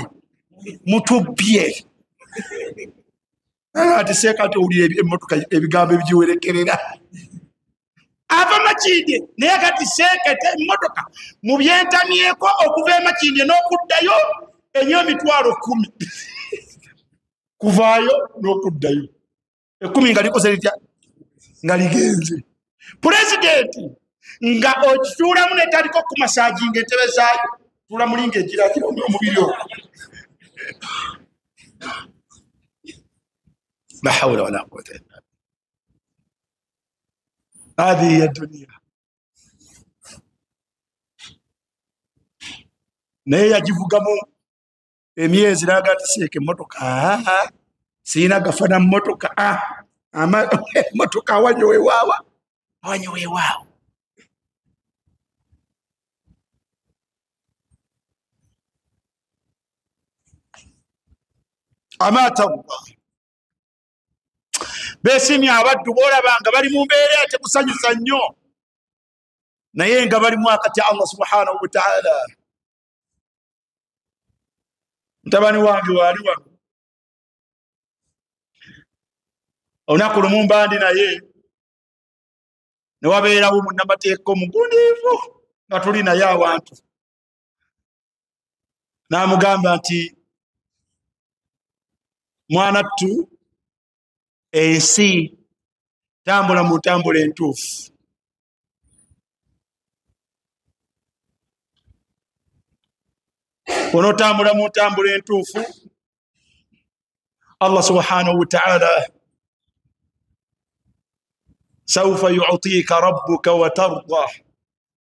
S1: mutubbye ati seekati owulira emmotoka ebigambo ebigiwerekerera ava Makindye naye kati seekete emmotoka mu byentamyeko okuva e Makindye n'okuddayo enyo 10,000 kuvaayo n'okuddayo 10 nga likoze litya nga ligenze pulezidenti nga okituulamu netaliko ku masaajinga entebe zaayo tuula mulinga egiragira omubiri ogwo la hawla wala quwwata illa billah هذه هي الدنيا naye yagivugamu emyezi naga ati seeke emmotoka siina gafana mmotoka emmotoka awanye weewaawa amaata Allah beesimye abaddu boolabanga bali mu mbeera tekusanyusa nnyo naye nga balimu akati Allah subhanahu wa ta'ala mutabani wange waali wano olunaku lumu mbandi naye ne wabeerawo munnamateeka omugundiivu nga tuli naye awantu n'amugamba nti mwanattu ensi tambula mu ntambula entuufu onotambula mu ntambula entuufu Allah subhanahu wa ta'ala sawfa yu'tika rabbuka wa tarda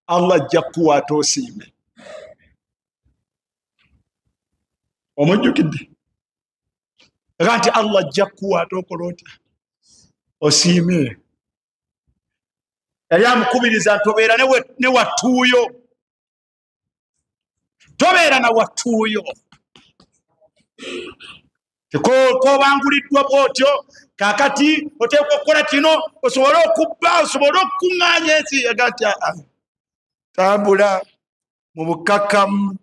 S1: Allah jakuwa tosiime omujjukidde ganti Allah jakuwa tokolota osiime yali amukubiriza ntobeera ne wattuuyo tobeera na wattuuyo kobanguliddwa bwotyo kakati oteekwa okukola kino osobole okubba osobole okukuŋŋaanya ensi yagati tambula mu bukkakkamu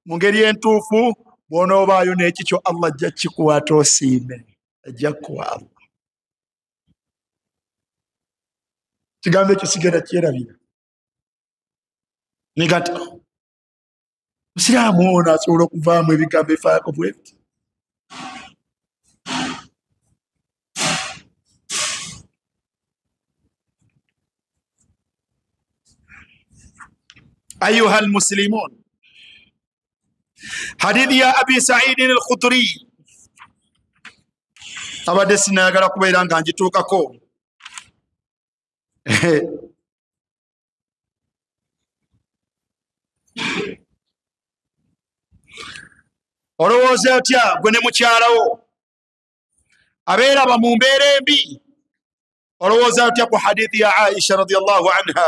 S1: mu ngeri entuufu bw'onoobaayo n'ekikyo Allah ajja kikuwa toosiime ajja kuwa Allah kigambo ekyo sigenda kyerabira negata musiraamu ono asobola okuvaamu ebigambo ebifaako bwebiti. أيها المسلمون حديث يا أبي سعيد الخدري abadde sinayagala kubeera nga njituukako. Olowooza otya gwe ne mukyalawo abeeraba mu mbeera embi? Olowooza otya ku hadithi ya Aisha radiyallahu anha?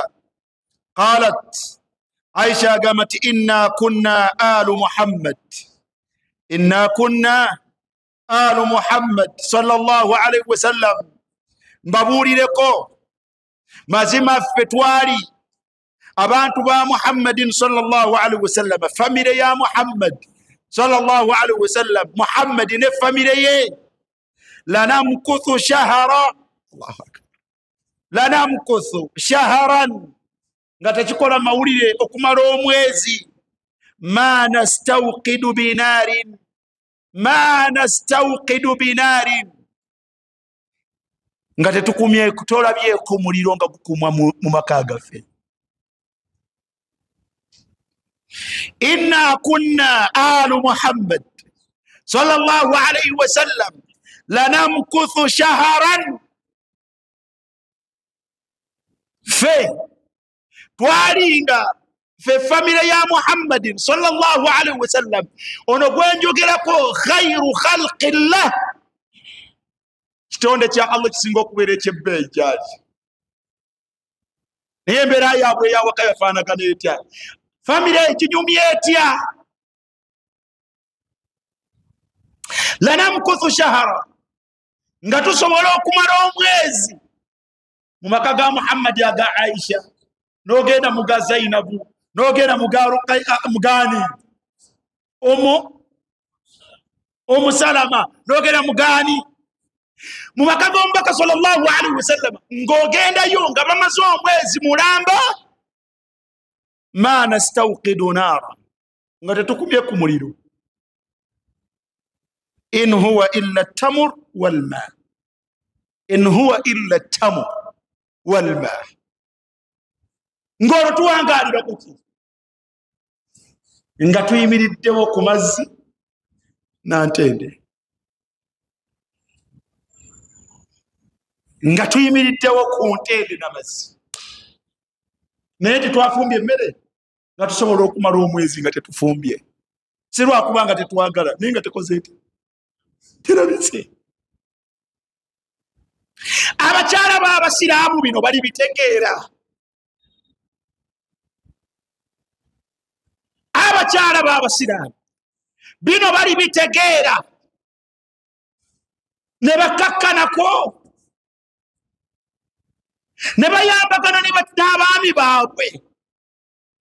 S1: قالت عائشة قامت إنا كنا آل محمد إنا كنا آل محمد صلى الله عليه وسلم mbabuli leko mazima fetwali abantu ba Muhammadin sallallahu alaihi wasallam family ya Muhammad sallallahu alaihi wasallam Muhammad ne family ye lanamkuthu shahra Allahu akbar lanamkuthu shahran ngatakikola mawulire okumala omwezi ma nastawqidu binarin ma nastawqidu binarin nga tetukumye kutolabyeko muliro nga gukumwa mu maka gaffe. Inna kunna alu Muhammad sallallahu alayhi wa sallam lanamkuthu shahran fe twalinga fe family ya Muhammadin sallallahu alayhi wa sallam ono gwenjogerako khairu khalqillah kitonde kya Allah kisinga okubeera ekyebbeeyi gyaki naye embeera yaabwe eyawaka yafaanagana etya? Family ekinyumya etya? lanamkuthu shahara nga tusobola okumala omwezi mu maka ga Muhammad aga Aisha nogenda muga Zainabu nogenda muga mugani omu Salama nogenda mugani mu maka g'omubaka sallallahu alaihi wasallam ng'ogendayo nga bamaze omwezi mulamba ma nastawqidu nara nga tetukumye ku muliro. In huwa illa tamur wal ma in huwa illa tamur wal ma ngoro tuwangalira kuti nga tuyimiriddewo ku mazzi nantende nga tuyimiriddewo ku ntende n'amazzi naye tetwafumbye emmere nga tusobola okumala omwezi nga tetufumbye si lwakuba nga tetwagala naye nga tekoze eti terabise. Abakyala b'abasiraamu bino bali bitegeera. Abakyala b'abasiraamu bino bali bitegeera ne bakakkanako ne bayambagana ne n'abaami baabwe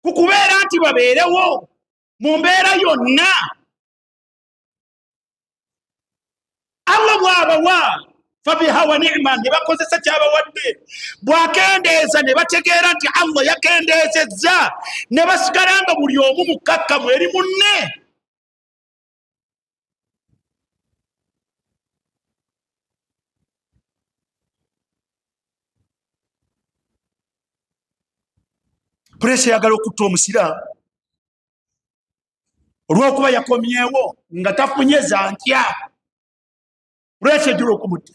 S1: ku kubeera nti babeerewo mu mbeera yonna Allah bw'abawa fabiha wa ni'ma ne bakozesa kyabawadde bwakendeeza ne bategeera nti Allah yakendeezezza ne basigala nga buli omu mukakkamu eri munne. Presi yagala okutta omusiraamu olw'okuba yakomyewo nga tafunye zantya presi ejjula okumutta.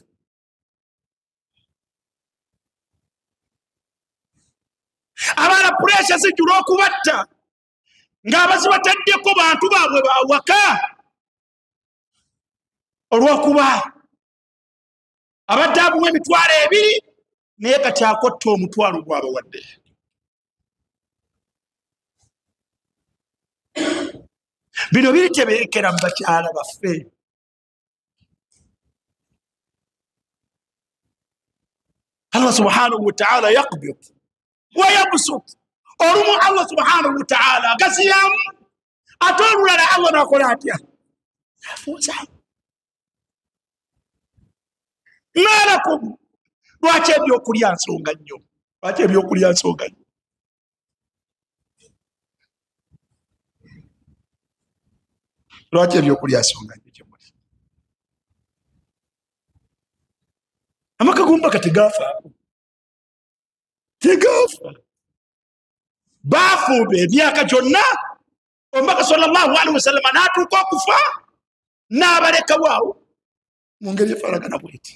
S1: Abaala presi zijjula okubatta ng'abazibataddeko bantu baabwe bawaka olw'okuba abadde abuwa emitwalo 2 naye kati akotta omutwalo gw'abawadde. Bino biritebeekera mu bakyala baffe. Allah subhanahu wa ta'ala yaqbid wa yabsut. Olumu Allah subhanahu wa ta'ala gasiyamu ate olulala Allah nakola atya afuuza. Malakum lwaki ebyokulya nsonga nnyo, lwaki ebyokulya nsonga nnyo. lwaki ebyokulya nsonga njekyemuli amaka gombaka tegaafaako baafumba emyaka gyonna omubaka sallallahu alaihi wasallama n'atuuka okufa n'abalekawaawo mu ngeri efaanagana bweti.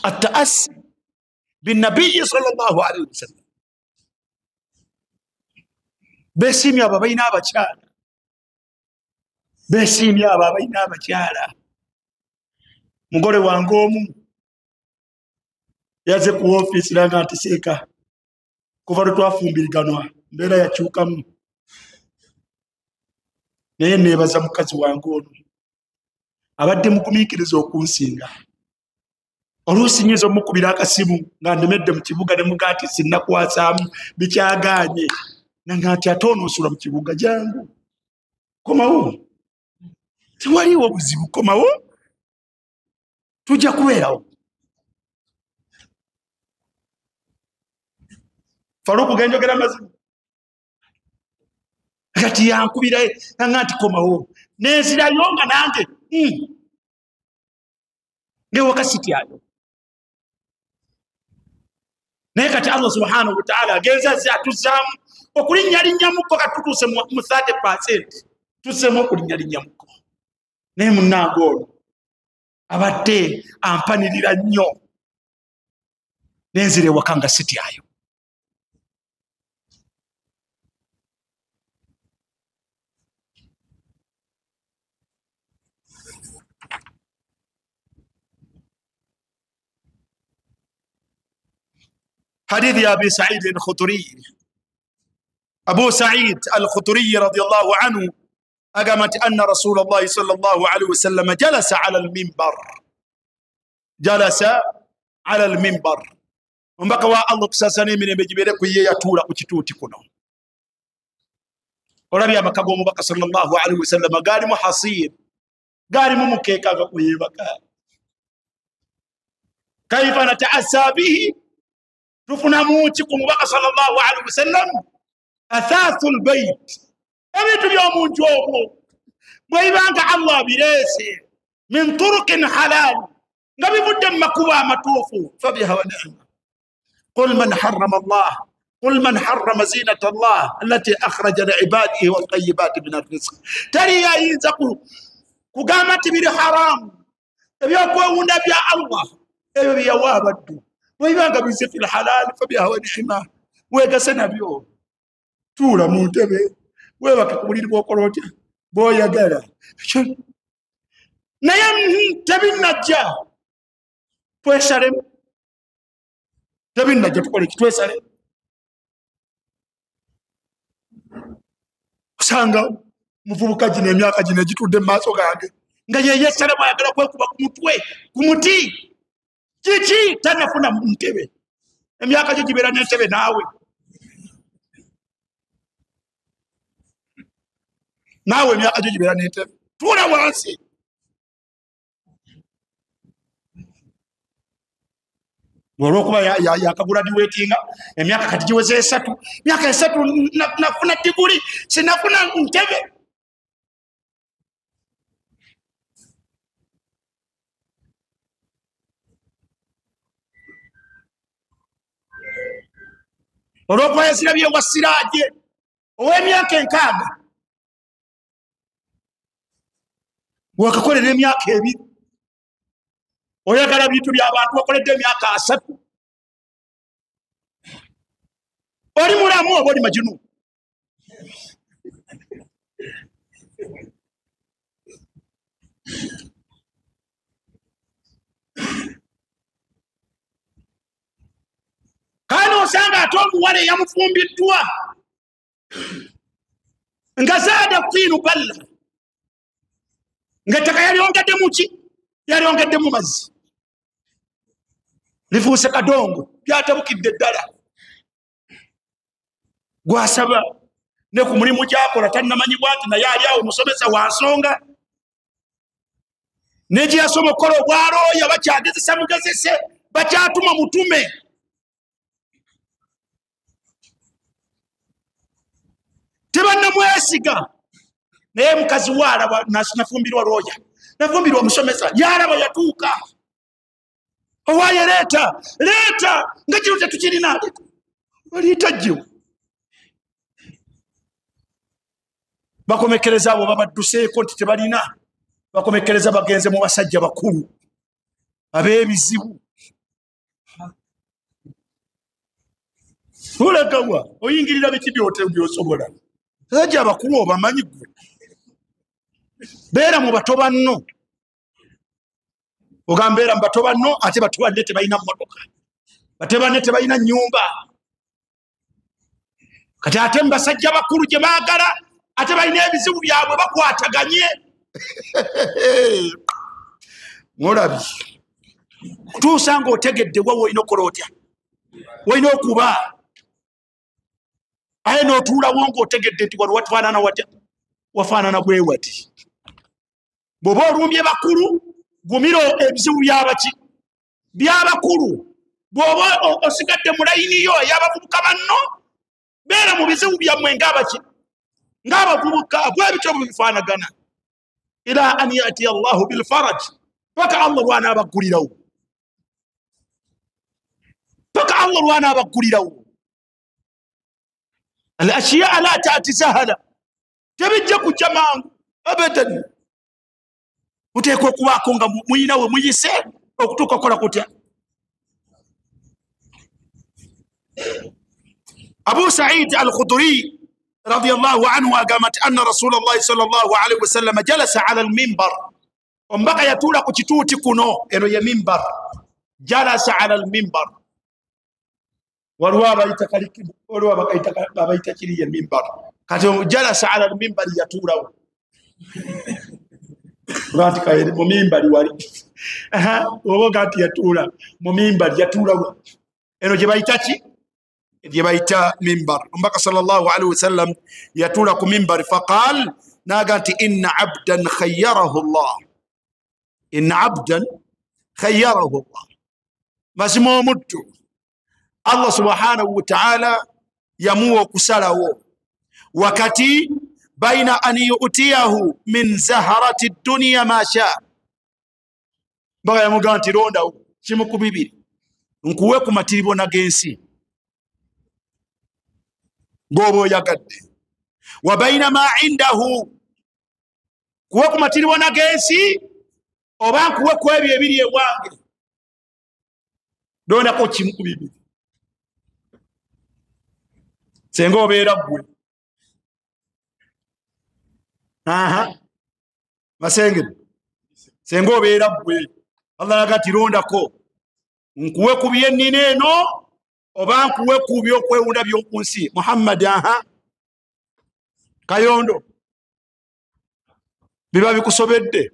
S1: التأسي بالنبي صلى الله عليه وسلم بسيم يا بابا ينابا شالا بسيم يا بابا ينابا شالا mugole wange omu yaze ku office langa ntiseeka kuva lwe twafumbiriganwa mbeera yakyukamu naye neebaza mukazi wange ono abadde mugumiikiriza okunsinga oluusi nyiza omukubira akasimu nga ndemedde mu kibuga ne muga nti sinnakwasaamu bikyagaanye nanga nti ate onoosula mu kibuga jangu komawo tewaliwo buzibu komawo tujja kubeerawo Faruku genjogera mazima kati yankubira nanga nti komawo nenzirayo nga nange ngewaka sityayo naye kati Allah subhanahu wa ta'ala agenza atuzaamu okulinnyalinnyamukko katutuuse mu 30% tuseemu okulinnyalinnyamukko naye munnange ono abadde ampanirira nnyo nenzira ewaka nga sityayo. حديث أبي سعيد الخدري أبو سعيد الخدري رضي الله عنه أقامت أن رسول الله صلى الله عليه وسلم جلس على المنبر ومبقى الله كساساني من بجبيرك ويياتورا وكتوتي كنو وربي أما كابو مبقى صلى الله عليه وسلم قال محصير قال ممكيكا ويبقى كيف نتأسى به تفنا موتكم بقى صلى الله عليه وسلم أثاث البيت أبيت اليوم جوبو ويبانك الله بريسي من طرق حلال نبي بد مكوا متوفو فبها ونعمة. قل من حرم زينة الله التي أخرج لعباده والطيبات من الرزق تري يا ينزقوا كقامت بالحرام يبيكوا ونبي الله يبي وابدو ويبانك بيزي في الحلال فبها ونعمة ويقسنا بيو تولا منتبه ويبقى كبير بوكروتي بويا قالا نيم تبين نجا تويسارم تبين نجا تقولي تويسارم سانغا muvubuka jine emyaka jine jitudde maaso gange nga yeyesere bayagala kwekuba kumutwe kumuti kiki tanafuna ntebe emyaka gyo gibeera n'entebe naawe emyaka gyo gibeera n'entebe tuula wansi olwokuba yakaguladiweetinga emyaka kati giweze 3 myaka 3 nafuna diguli sinafuna ntebe olwokuba yasirabye wasiraje ow'emyaka 6 wakakolera emyaka 2 oyagala bintu by'abantu wakoledde emyaka 3 oli mulamu oba oli majunu kandi osanga ate omuwala eyamufumbiddwa nga zaada kutiinu balla nga ettaka yalyongedde muki yalyongedde mu mazzi lifuuse kadongo byatabukidde ddala gwasaba ne ku mulimu gyakola tannamanyibwa nti naye ali awo musomesa wa nsonga ne gye yasoma okukola obwalooya bakyagezesa mugezese bakyatuma mutume simwesiga naye mukazi waalaba nafumbirwa looya nafumbirwa musomesa yalaba yatuuka owaye leeta nga kino tetukirina waliita jjiwo bakomekereza abo babadduseeko nti tebalina bakomekereza bagenze mu basajja bakulu ab'ebizibu olagawa oyingirira biki byosobola basajja abakulu obamanyi gwe beera mu bato banno ogambeera mu bato banno ate bato banne tebalina mmotoka bate banne tebalina nnyumba kati ate mu basajja bakulu gye baagala ate balina ebizibu byabwe bakwataganye mulabi kutuusa ng'otegedde wa woolina okukola otya woolina okuba aye n'otuulawo ng'otegedde nti wano watfaanana watya wafaanana bwe wati bw'oba olumbye bakulu gumira ebizibu byabaki byabakulu bw'oba osigadde mu layiniyo ey'abavubuka banno beera mu bizibu byammwe ng'abaki ng'abavubuka bwe bityo bifaanagana ila an yatiya allahu bilfaraj paka allah lwanaabagulirawo paka allah lwanaabagulirawo al ashiyaa la taati sahala tebijja kujja mangu abadan muteekwa okubaako nga muyina we muyise okutuuka kukola kutya abu said al-khudri radiyallahu anhu agamba nti anna rasulallahi sallallahu alaihi wasallam jalasa ala al-mimbar ombaka yatuula ku kituuti kuno eno ye mimbar jalasa ala al-mimbar waliwo abayita kiri ye mimbar kati jalasa ala al-mimbar yatuulawo Gati kaere mu mimbali wali obo gati yatuula mu mimbali yatuulawo eno gye bayita ki gye bayita mimbar ombaka sallallahu alaihi wasallam yatuula ku mimbar faqal naga nti inna abdan khayyarahu Allah inna abdan khayyarahu Allah mazima omuddu Allah subhanahu wa ta'ala yamuwa okusalawo wakati بين أن يؤتيه من زهرة الدنيا ما شاء بغا يمغان تيروندا شمكو بيبي nkuwe ku matiribona gensi gobo yagadde wa baina ma indahu kuwe ku matiribona gensi oba nkuwe ku ebyo ebiri ewange donda ko kimu ku bibiri senga obeera gwe masengere senga obeera gwe Allah agati rondako nkuwe ku byennina eno oba nkuwe ku byokwewunda by'oku nsi Muhammad Kayondo biba bikusobedde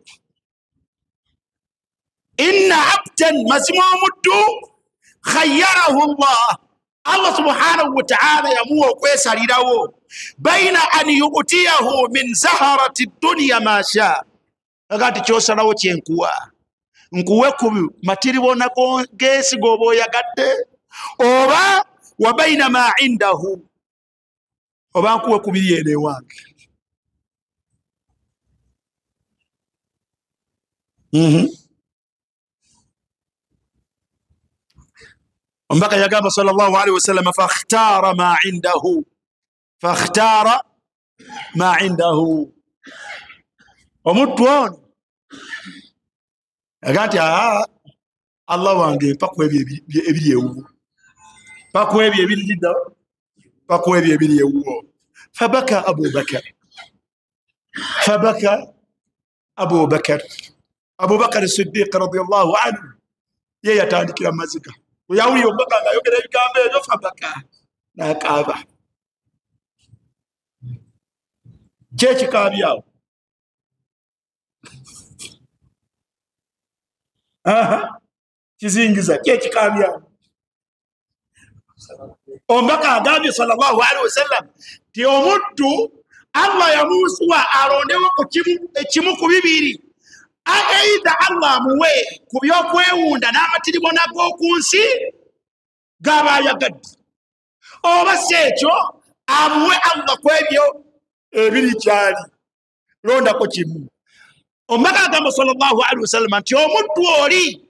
S1: inna abdan mazima omuddu khayyarahu Allah subhanahu wa ta'ala yamuwa okwesalirawo baina an yu'tiyahu min zaharati dunya ma sha agati kyosalawo kyenkuwa nkuwe ku matiribona gesi gobo yagadde oba wa baina ma indahu oba nkuwe ku biri ene wange ومبقى يقام صلى الله عليه وسلم فاختار ما عنده ومتوان قالت يا الله وانجي باكو ابي فبكى ابو بكر الصديق رضي الله عنه يتاني كلام مزكا وياوي ombaka ngayogera ebigambo ebyo fabaka n'akaaba kyekikaabyawo kizingiza kyekikaabyawo ombaka agambye sallallahu alaihi wasallam ti omuddu Allah yamusuwa alondewo ku kimu ku bibiri aidha Allah muwe ku byokwewunda n'amatiribona g'oku nsi gaba yagadde oba si ekyo amuwe Allah ku ebyo ebiri gyali londako kimu. Omubaka agamba sallallahu alaihi wasallam nti omuddu oli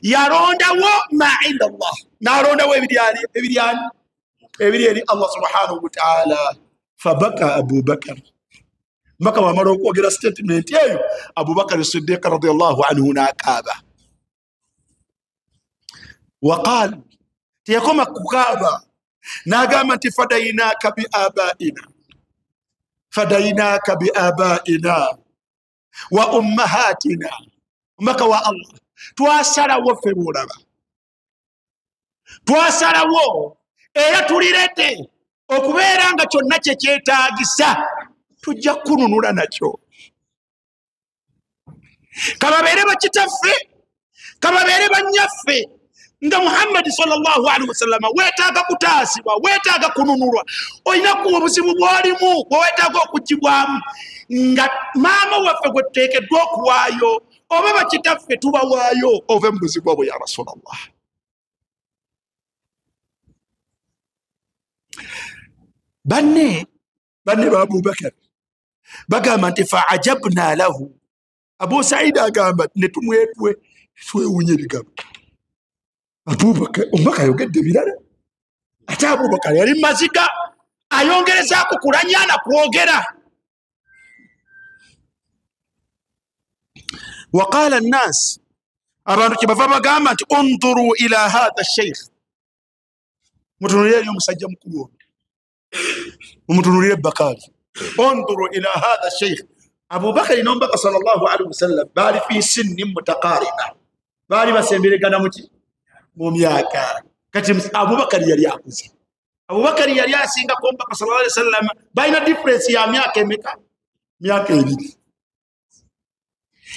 S1: yalondawo ma inda Allah, nalondawo ebiri eri Allah subhanahu wa ta'ala. Fabaka Abubakar, maka wamala okwogera statement eyo, Abubakar Siddiq radiyallahu anhu nakaaba. Waqal, teyakoma kukaaba, nagamba nti fadainaka bi abaina wa ummahatina. Maka wa Allah, twasalawo ffe bulaba, twasalawo era tulirete okubeera nga kyonna kye kyetaagisa tujja kununula nakyo. Kababeere bakitaffe, kababeere bannyaffe nga Muhammad sallallahu alaihi wasallam. Weetaaga kutaasibwa, weetaaga kununulwa, olina kuwa obuzibu bw'olimu bweweetaaga okugibwamu, nga maama waffe gwe tuteekeddwa okuwaayo oba bakitaffe tubawaayo ove mu buzibu obwo ya Rasulallah. Banne ba Abubakar bagamba nti faajabna lahu. Abu Said agamba netumwetwe twewunye ebigambo. Abubakar omubaka ayogedde birala, ate Abubakar yali maziga ayongerezaako kulanya na kwogera. Waqala an-nas, abantu kyebava bagamba nti unduru ila hadha sheikh, mutunulire eri omusajja mukulu ono, mumutunulire Bakari. Unduru ila hadha sheikh. Abubakar n'omubaka sallallahu alaihi wasallam bali fi sinni mutaqariba, bali basemberegana mu myaka. Kati Abubakar yali akuze, Abubakar yali asinga ku omubaka sallallahu alaihi wasallam, balina difference ya myaka emeka? Myaka 2.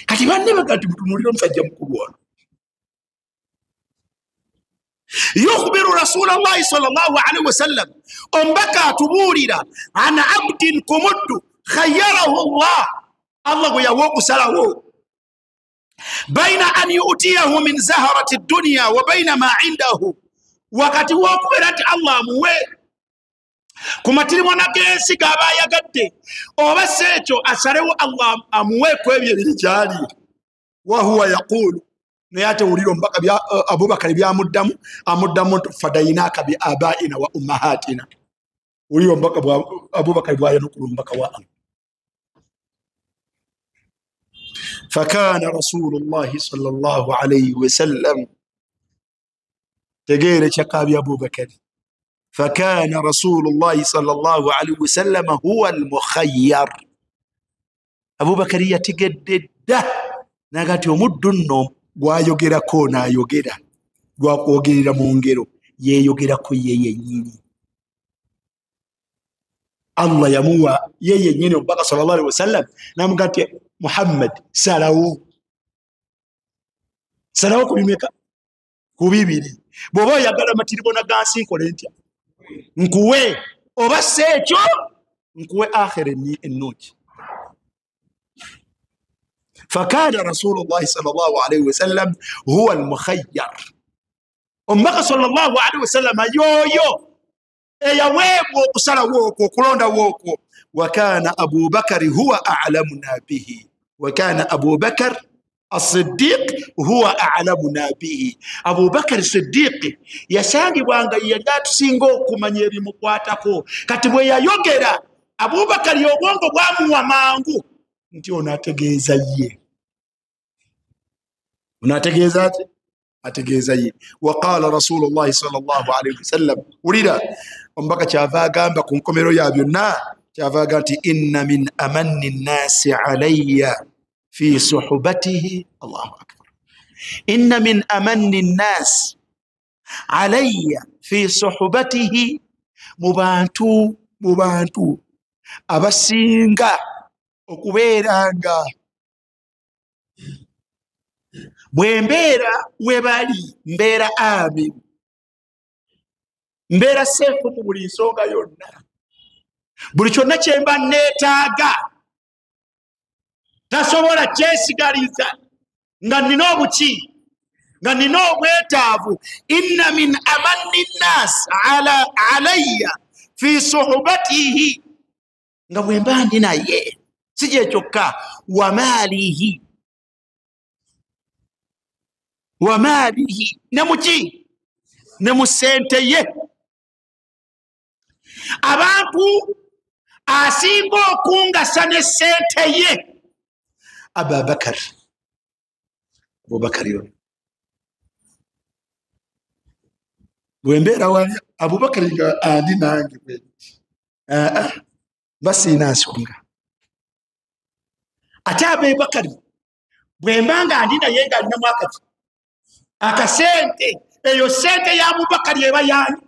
S1: Kati banne bagati mutunulire omusajja mukulu ono. Yukhbiru Rasulullah sallallahu alaihi wasallam, ombaka atubulira ana abdin kumuddu khayyarahu Allah gwe yawa okusalawo baina an yu'tiyahu min zaharati dunya wa baina ma indahu, wakati wokubeera nti Allah amuwe ku matirimu n'agensi gaba ayagadde, oba si ekyo asalewo Allah amuwe ku ebyo ebiri gyali. Wa huwa yaqulu, naye ate wulira omubaka Abubakar byamuddamu, amuddamu nti fadainaka bi abaina wa ummahatina. Wulira omubaka Abubakar bwayanukula omubaka wa Allah. فكان رسول الله صلى الله عليه وسلم تغير شقاب أبو بكر، فكان رسول الله صلى الله عليه وسلم هو المخير. أبو بكر يتجدد نغاتي ومدنهم ويوغيرا كونا يوغيرا ويوغيرا مونغيرو يوغيرا كو يينيني. الله يموى يينيني وبقى صلى الله عليه وسلم نعم قالت Muhammad salawo kubimeka kubibiri. Bwoba oyagala matiribona gansi nkole ntya? Nkuwe oba sekyo nkuwe akhire ni ennungi. Fakana Rasulullah sallallahu alaihi wasallam huwa al-mukhayyar. Omubaka sallallahu alaihi wasallam yoyo eyaweebwa okusalawo okwo, okulondawo okwo. وكان أبو بكر هو أعلمنا به، وكان أبو بكر الصديق هو أعلمنا به. أبو بكر الصديق يساني وانغا يجات سينغو كمان يبي مقواتكو كتبوا يا يوغيرا أبو بكر يوغونغو وامو ومانغو نتي وناتجيزا يه، وناتجيزا أتجيزا. وقال رسول الله صلى الله عليه وسلم وليدا أمبكا شافا غامبا كونكوميرو يا بيونا شافاقاتي إن من أمن الناس علي في صحبته. الله أكبر. إن من أمن الناس علي في صحبته مبانتو أبسينغا okubeeranga bwe mbeera webali mbeera amin, mbeera seefu mu buli nsonga yonna. Buli kyonna kyemba neetaaga tasobola kyesigaliza nga nina obuki, nga nina obwetaavu. Inna min amanni nnas alayya fi suhbatihi, nga bwe mba ndi naye si kye kyokka wa maalihi ne muki ne mu ssente ye. Abantu asinga okungasa ne ssente ye Abubakar yo bwe mbeera wali Abubakar nga andi nange basiina nsonga. Ate Abubakar bwe mba nga andi naye nga alinamu akasente, eyo ssente ya Abubakar eba yange,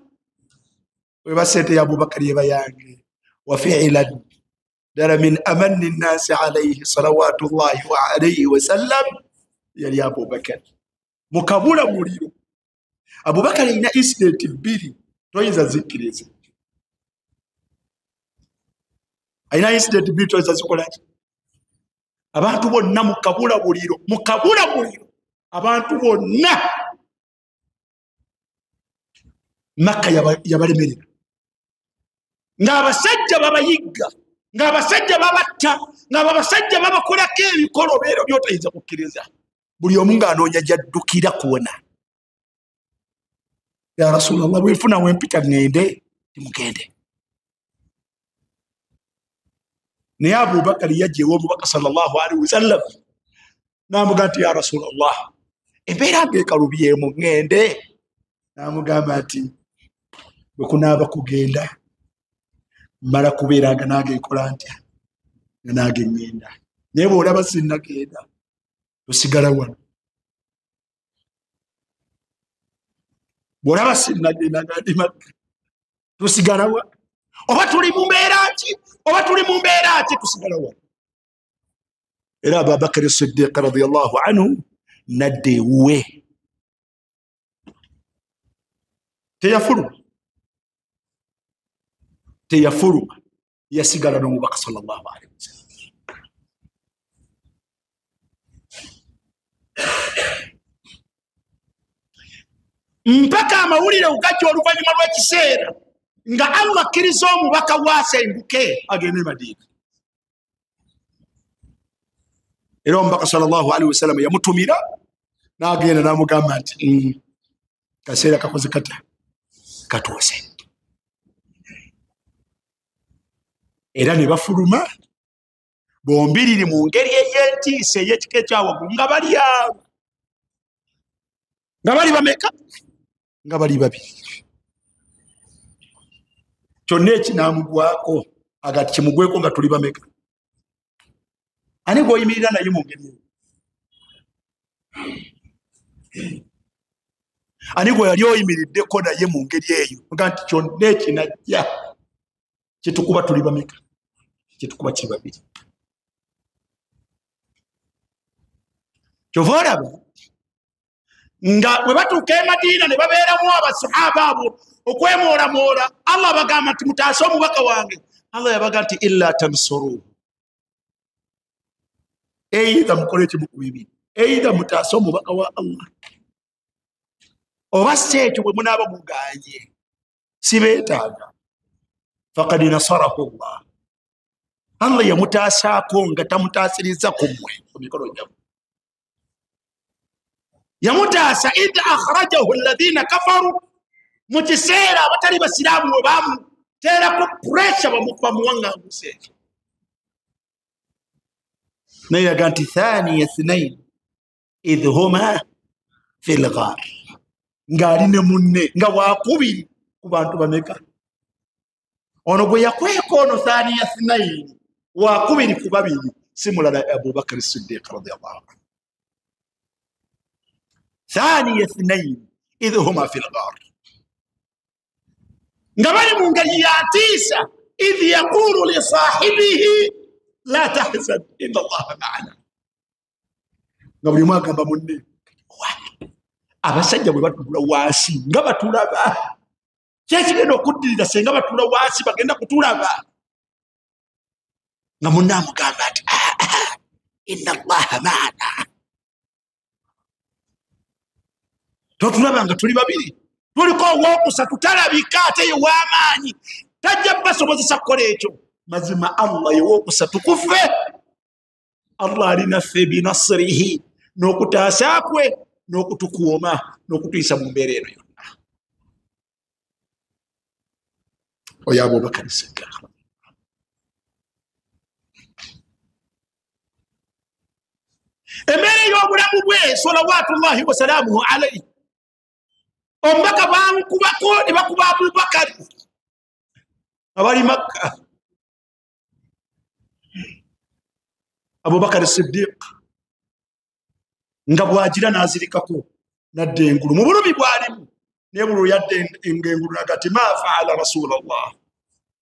S1: weba ssente ya Abubakar eba yange. Wa fi'lan dara min amanni nnasi alayhi salawatullahi wa alayhi wa sallam yali Abubakar mukabula muliro. Abubakar ina incident bbiri toyinza zikkiriza, ayina incident bbiri toyinza zikolaki. Abantu bonna mukabula muliro abantu bonna Makka yabalemerera, ng'abasajja babayigga, ng'abasajja babatta, ng'abasajja babakolako ebikolobeero by'otoyinza kukkiriza. Buli omu ng'anoonya gy'addukira kuwona. Ya Rasulallah, bwefuna wempita ŋŋende timugende. Naye Abubakar yajja ew'omubaka sallallahu alaihi wasallam n'amugamba nti ya Rasulallah, embeera ng'ekalubyemu ŋŋende. N'amugamba nti bwe kunaaba kugenda mala kubeera nga nange nkola ntya nga nange ŋŋenda. Naye bw'olaba sinnagenda tosigala wano. Bw'olaba sinnagenda nga ndi Makka tosigala wano. Oba tuli mu mbeera ki tusigala wano. Era Abubakar as-Siddiq radiyallahu anhu nadda ewuwe, teyafuluma, yasigala n'omubaka sallallahu alaihi wasallam. Mpaka amawulire ogajja oluvannyuma lw'ekiseera nga Allah akkiriza omubaka waasenguke agende Madiina. Era omubaka sallallahu alaihi wasallam yamutumira n'agenda n'amugamba nti kaseera kakoze kata katuuse. Era ne bafuluma bombiriri mu ngeri ey'entiisa ey'ekika ekyawaggulu nga bali abo, nga bali bameka, nga bali babiri. Kyonna ekinaamugwako agati kimugweko nga tuli bameka. Ani gwoyimirira naye mu ngeri eyo? Ani gwe yali oyimiriddeko naye mu ngeri eyo nga nti kyonna ekinajja kitukuba tuli bameka? Kitukuba kiri babiri. Kyova olaba nga bwe batuuka e Madiina ne babeeramu abasahaba abo okwemoolamoola, Allah bagamba nti mutaase omubaka wange. Allah yabaga nti illa tansuruhu, eitha mukole ekimu ku bibiri, eitha mutaase omubaka wa Allah oba si ekyo bwe munaaba muganye sibeetaaga. Faqad nasarahu Allah, Allah yamutaasaako nga tamutaasiriza ku mmwe ku mikolo gyammwe. Yamutaasa idh akhrajahu alladhina kafaru, mu kiseera abatali basiraamu we bamuteerako puresha bamuwaŋŋanguse. Naye yaga nti thaniya ithnain idh huma fil ghar, ng'ali ne munne nga wakubiri ku bantu bameka. Ono gwe yakweka ono thaniya ithnain wakubiri ku babiri si mulala Abubakar as-Siddiq radiyallahu anhu. Thaniya ithnain idh huma fil ghar, nga bali mu ngeri ya ntiisa. Idh yaqulu li sahibihi la tahzan inna Allaha ma'ana, nga buli omu agamba munne. Abasajja bwe batuula wansi nga batulaba, kyekigenda okuddirira senga batuula wansi bagenda kutulaba, nga munne amugamba nti inna Allaha ma'ana. Totulaba nga tuli babiri, tuliko owookusatu talabika ate ye w'amaanyi, tajja basobozesa kukola ekyo. mazima Allah yewokusatu kufe Allah ali naffe binasrihi n'okutaasa kwe n'okutukuuma n'okutuyisa mu mbeera eno yonna. oyo Abubakar Siddiq embeera y'obulamu bwe salawatullahi wasalaamuhu alaihi omubaka bamukubako ne bakuba Abubakar abali Makka. Abubakar Siddiq nga bwagira n'azirikako nadda engulu mu bulumi bwalimu naye bulu yadde engulu nagati ma faala Rasulallah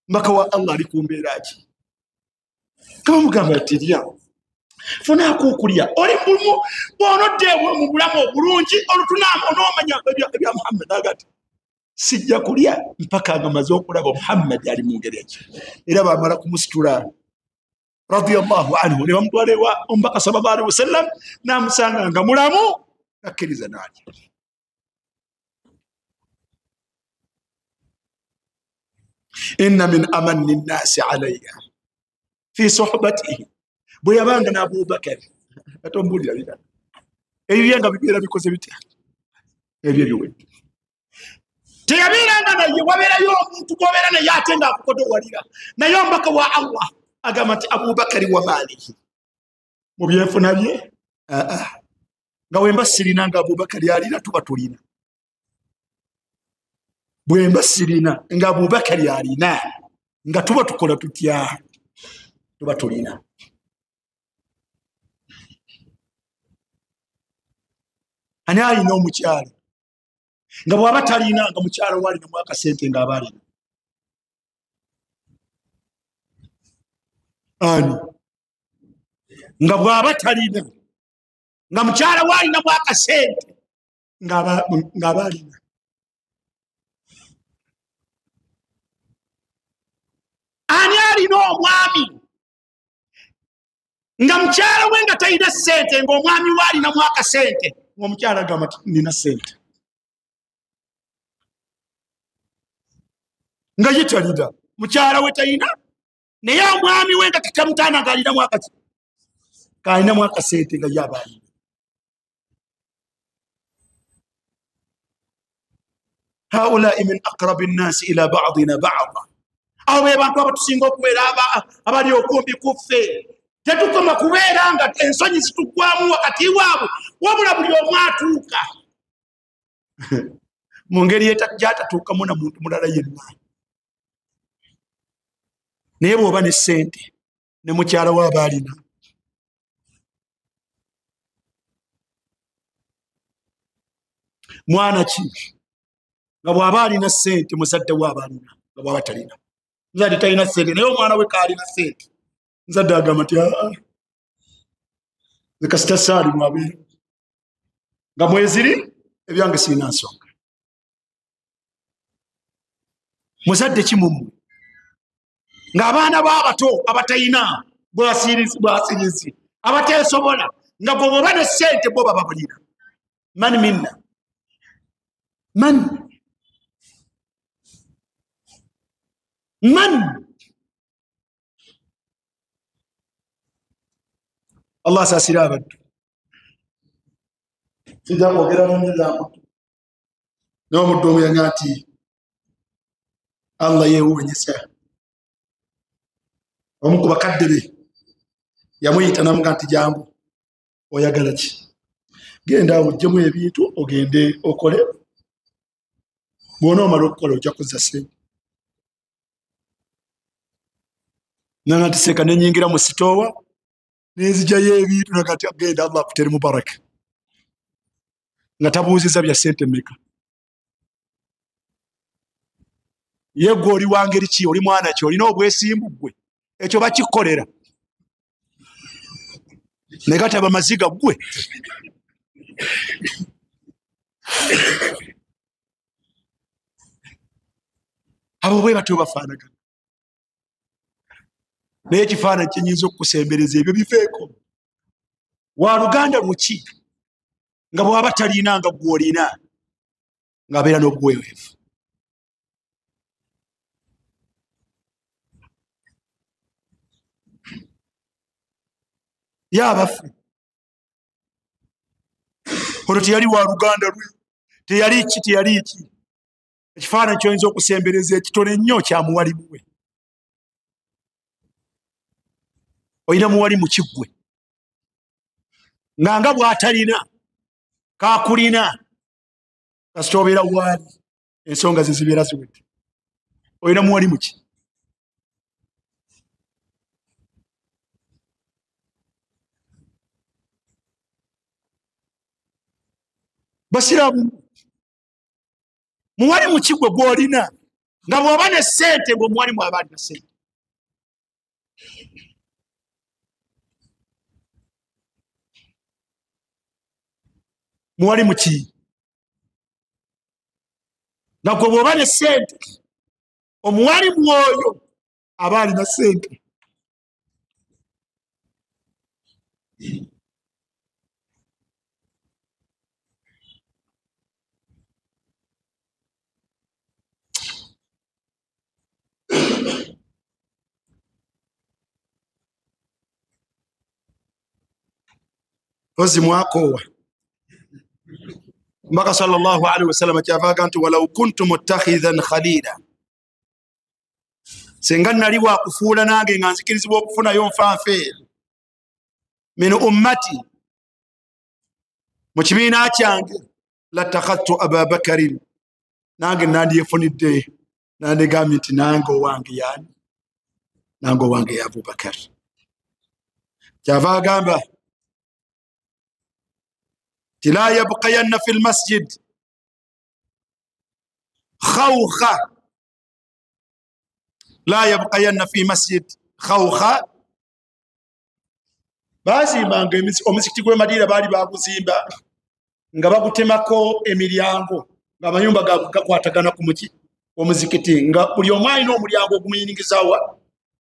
S1: mbaka wa Allah ali ku mbeera ki kamugamba ati lya funaako okulya oli mulimu bw'onodde mu bulamu obulungi olutunaama onoomanya ebya Muhammad agati sijja kulya mpaka nga maze okulaba Muhammad ali mu ngeri eki era bamala kumusitula radiyallahu anhu ne bamutwala ewa omubaka sallallahu alaihi wasallam n'amusanga nga mulamu akkiriza n'alya. inna min amanni nnaasi alayya fi suhbatihi bwe yabanga ne Abubakar atombulira bira ebyo nga bibeera bikoze bitya ebyo biwe teyabeeranga naye wabeerayo omuntu gwobeera naye ate nga akukodowalira naye omubaka wa Allah agamba nti Abubakari wa maalihi mu byenfuna bye nga wemba sirina nga Abubakari alina tuba tulina bwemba sirina nga Abubakari alina nga tuba tukola tutya tuba tulina. Ani alina omukyalo nga bw'aba talina nga mukyalo walina mu akasente nga aba alina ani nga bw'aba talina nga mukyala walina mu akasente nga aba alina. Ani alina omwami nga mukyala we nga talina sente ng'omwami walina mu akasente ng'omukyala agamba nti nina sente nga ye talina mukyala we talina naye omwami we nga tatamutaana ng'alinamu k'alinamu akasente nga ye aba alina. haulai min aqrabi nnaasi ila ba'dina ba'da abo be bantu abatusinga okubeera abali okumbi kuffe tetukoma kubeera nga ensonyi zituggwamu wakati waabwe wabula buli omu atuuka mu ngeri gyatatuukamu na muntu mulala yenna. naye bw'oba ne ssente ne mukyala waaba alina mwana ki nga bw'aba alina ssente muzadde waaba alina nga bw'aba talina muzadde talina ssente naye omwana we kaalina ssente muzadde agamba nti nze kasita saali mwabeera nga mweziri ebyange sirina nsonga. muzadde kimummwe ng'abaana b'abato abatalina bwasirizi abateesobola nga gwe bw'oba ne ssente bo baba bulina man minna man Allah asaasira abaddu sijja kwogera nonyezamu naye omuddu omuyanga nti Allah yeewuunyisa omu ku bakadde be yamuyita namuga nti jangu oyagala ki genda oggyemu ebintu ogende okole bw'onoomala okukola ojja kuzza ssente. nanga nti seeka nenyingira mu sitoowa nenzigyayo ebintu nagati genda Allah akutere mubaraka nga tabuuziza bya ssente mmeka. ye gwe oli wa ngeri ki oli mwana ki olina obwesimbu gwe ekyo bakikolera ne gataba maziga gwe abo bwe batyo bafaanagana naye ekifaananyi kyenyinza okukusembereza ebyo bifeeko wa luganda luki nga bw'aba talina nga gw'olina ng'abeera n'obuweeweevu. yabafe ono teyali wa luganda lwe teyali iki ekifaananyi kyoyinza okusembereza ekitone ennyo kya muwalimu we olina muwali mu kiggwe nga bw'atalina kakulina kasita obeera waali ensonga ze zibeera ziwedde olina muwali muki basiraamu muwali mu kiggwe gw'olina nga bw'oba ne ssente ng'omuwali mwaba alina ssente muwali muki nga gwe bw'oba ne ssente omuwali mwoyo aba alina ssente ozi mwakoowa mbaka sallallahu alaihi wasallam kyavaaga nti walau kuntu muttakhidhan khalila singa nali bwakufuula nange nga nzikirizibwa okufunayo nfanfeero min ummati mu kibiina kyange latakhadtu ababakarin nange nandyefunidde nandegambye nti nange owange yani nange owange ya abubakar kyava agamba لا يبقين في المسجد خوخة لا يبقين في مسجد خوخة bazimbanga omuzikiti gwe Madina baali baguzimba nga bagutemako emiryango nga amayumba gakwatagana ku muki omuzikiti nga buli omu alina omulyango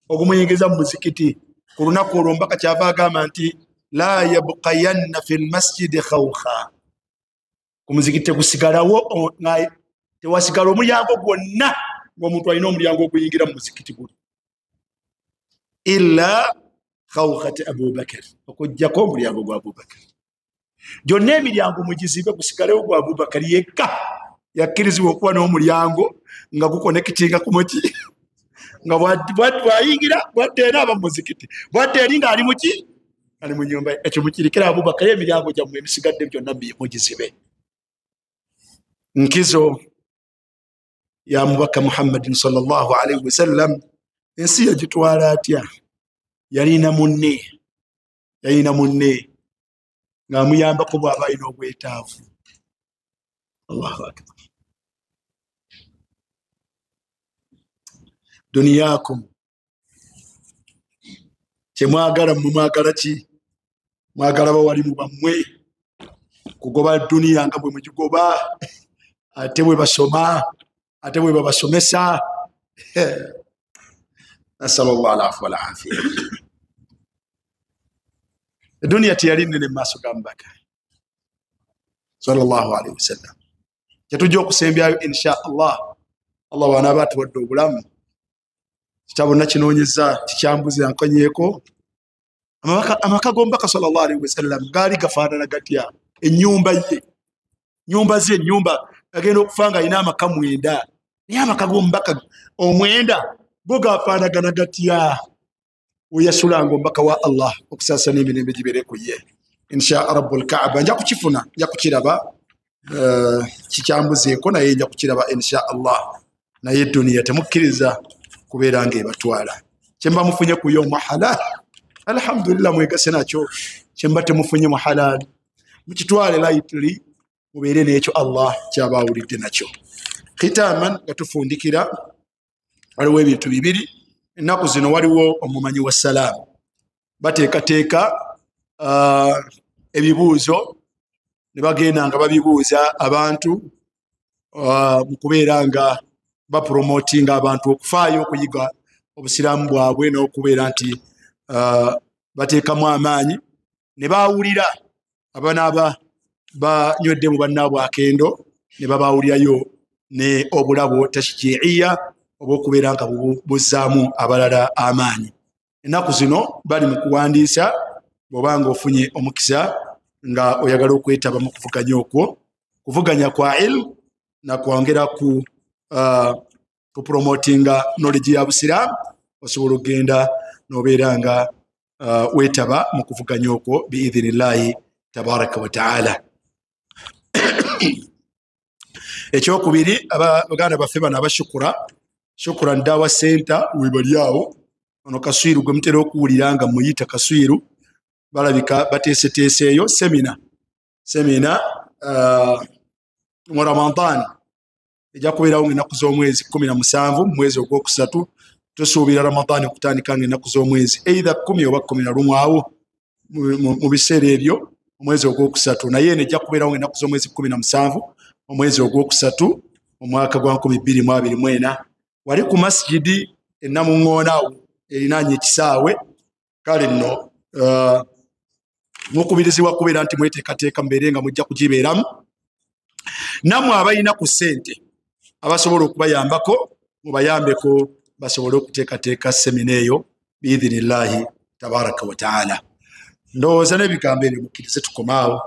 S1: ogumuyingiza mu muzikiti ku lunaku olwo mbaka kyava agamba nti la yabqayanna fi lmasjidi khawkha kumuzikiti tegusigalawo tewasigala omulyango gwonna ng'omuntu alina omulyango oguyingira mu muzikiti guli illa khawkhati abubakar okujjako omulyango gwa abubakar gyonna emiryango mugizimbe gusigalewo gwa abubakar yekka yakkirizibwa okuba n'omulyango nga gukonekitinga ku muki nga bwayingira bwadde era aba mu muzikiti bwadde eri ng'ali muki ali mu nyumba ekyo mukirikira abubakar emiryango gyammwe ebisigadde byonna mugizibe nkizo ya mubaka muhammadin sallallahu alaihi wasallam ensi yagitwala atya yalina munne ng'amuyambako bw'aba alina obwetaavu allahu akbar duniyakum kyemwagala mumwagala ki mwagala bawalimu bammwe kugoba duniya nga bwe mugigoba ate bwe basoma ate bwe babasomesa nasallallahu alaihi wa afia duniya teyali nnene mu maaso ga mubaka sallallahu alaihi wasallam kyetujja okusembyayo insha allah bw'anaaba atuwadde obulamu kitabo nakinoonyeza kikyambuze ankonyeeko amaka g'omubaka sallallahu alaihi wasallam gaali gafaanana gatya ennyumba ze agenda okufa nga alina amaka 9 naye amaka g'omubaka 9 go gafaanagana gatya weyasulanga omubaka wa allah okusaasana emirembe gibeere ku ye insha rabbul kaaba nja kukifuna nja kukiraba kikyambuzeeko naye nja kukiraba insha allah naye duniya temukkiriza kubeera ng'ebatwala kyemba mufunye kuyo mu halal alhamdulillah mwegase nakyo kyemba temufunye mu halal mukitwale lightly mubeere n'ekyo allah kyabawulidde nakyo khitaman nga tufundikira waliwo ebintu bibiri ennaku zino waliwo omumanyi wa salaamu bateekateeka ebibuuzo ne bagenda nga babibuuza abantu mu kubeera nga bapromotinga abantu okufaayo okuyiga obusiraamu bwabwe n'okubeera nti bateekamu amaanyi ne bawulira abanaaba banywedde mu bannaabwe akendo ne babawulirayo ne obulabo tashjiiya oba okubeera nga buzzaamu abalala amaanyi ennaku zino bali mu kuwandiisa bw'obanga ofunye omukisa nga oyagala okwetaba mu kuvuganya okwo. Kuvuganya kwa ilmu na kwongera ku promotinga knowledge ya Busiraamu, osobola okugenda n'obeera nga weetaba mu kuvuganya okwo biidhinillahi tabaraka wa taala. Ekyokubiri, abaganda baffe bano abashukura Shukran Dawa Center webali awo, ono Kaswiru gwe mutera okuwulira nga muyita Kaswiru, balabika bateeseteeseeyo semina mu Ramadan ejja kubeerawo ng'ennaku z'omwezi 17 mu mwezi ogwokusatu. Tusuubira Ramadan okutandika ng'ennaku z'omwezi either 10 oba 11 awo mu biseera ebyo omwezi ogwokusatu, naye eno ejja kubeerawo ng'ennaku z'omwezi 17 omwezi ogwokusatu omwaka gwa 2024 wali ku masjidi Namuŋŋoona erinaanye ekisaawe. Kale nno mukubirizibwa kubeera nti mweteekateeka mubeere nga mujja kugibeeramu. Nammwe abalina ku ssente abasobola okubayambako mubayambeko basobole okuteekateeka semina eyo biidhinillahi tabaraka wa taala. Ndowooza n'ebigambo ebyo mukkirize tukomaawo.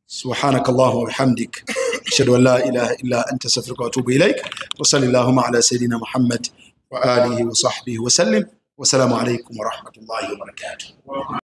S1: Subhanaka Allahumma wa bihamdik ashhadu an la ilaha illa anta astaghfiruka wa atubu ilaik wa sallallahu ala sayyidina Muhammad wa alihi wa sahbihi wa sallim. Wassalamu alaikum wa rahmatullahi wa barakatuh.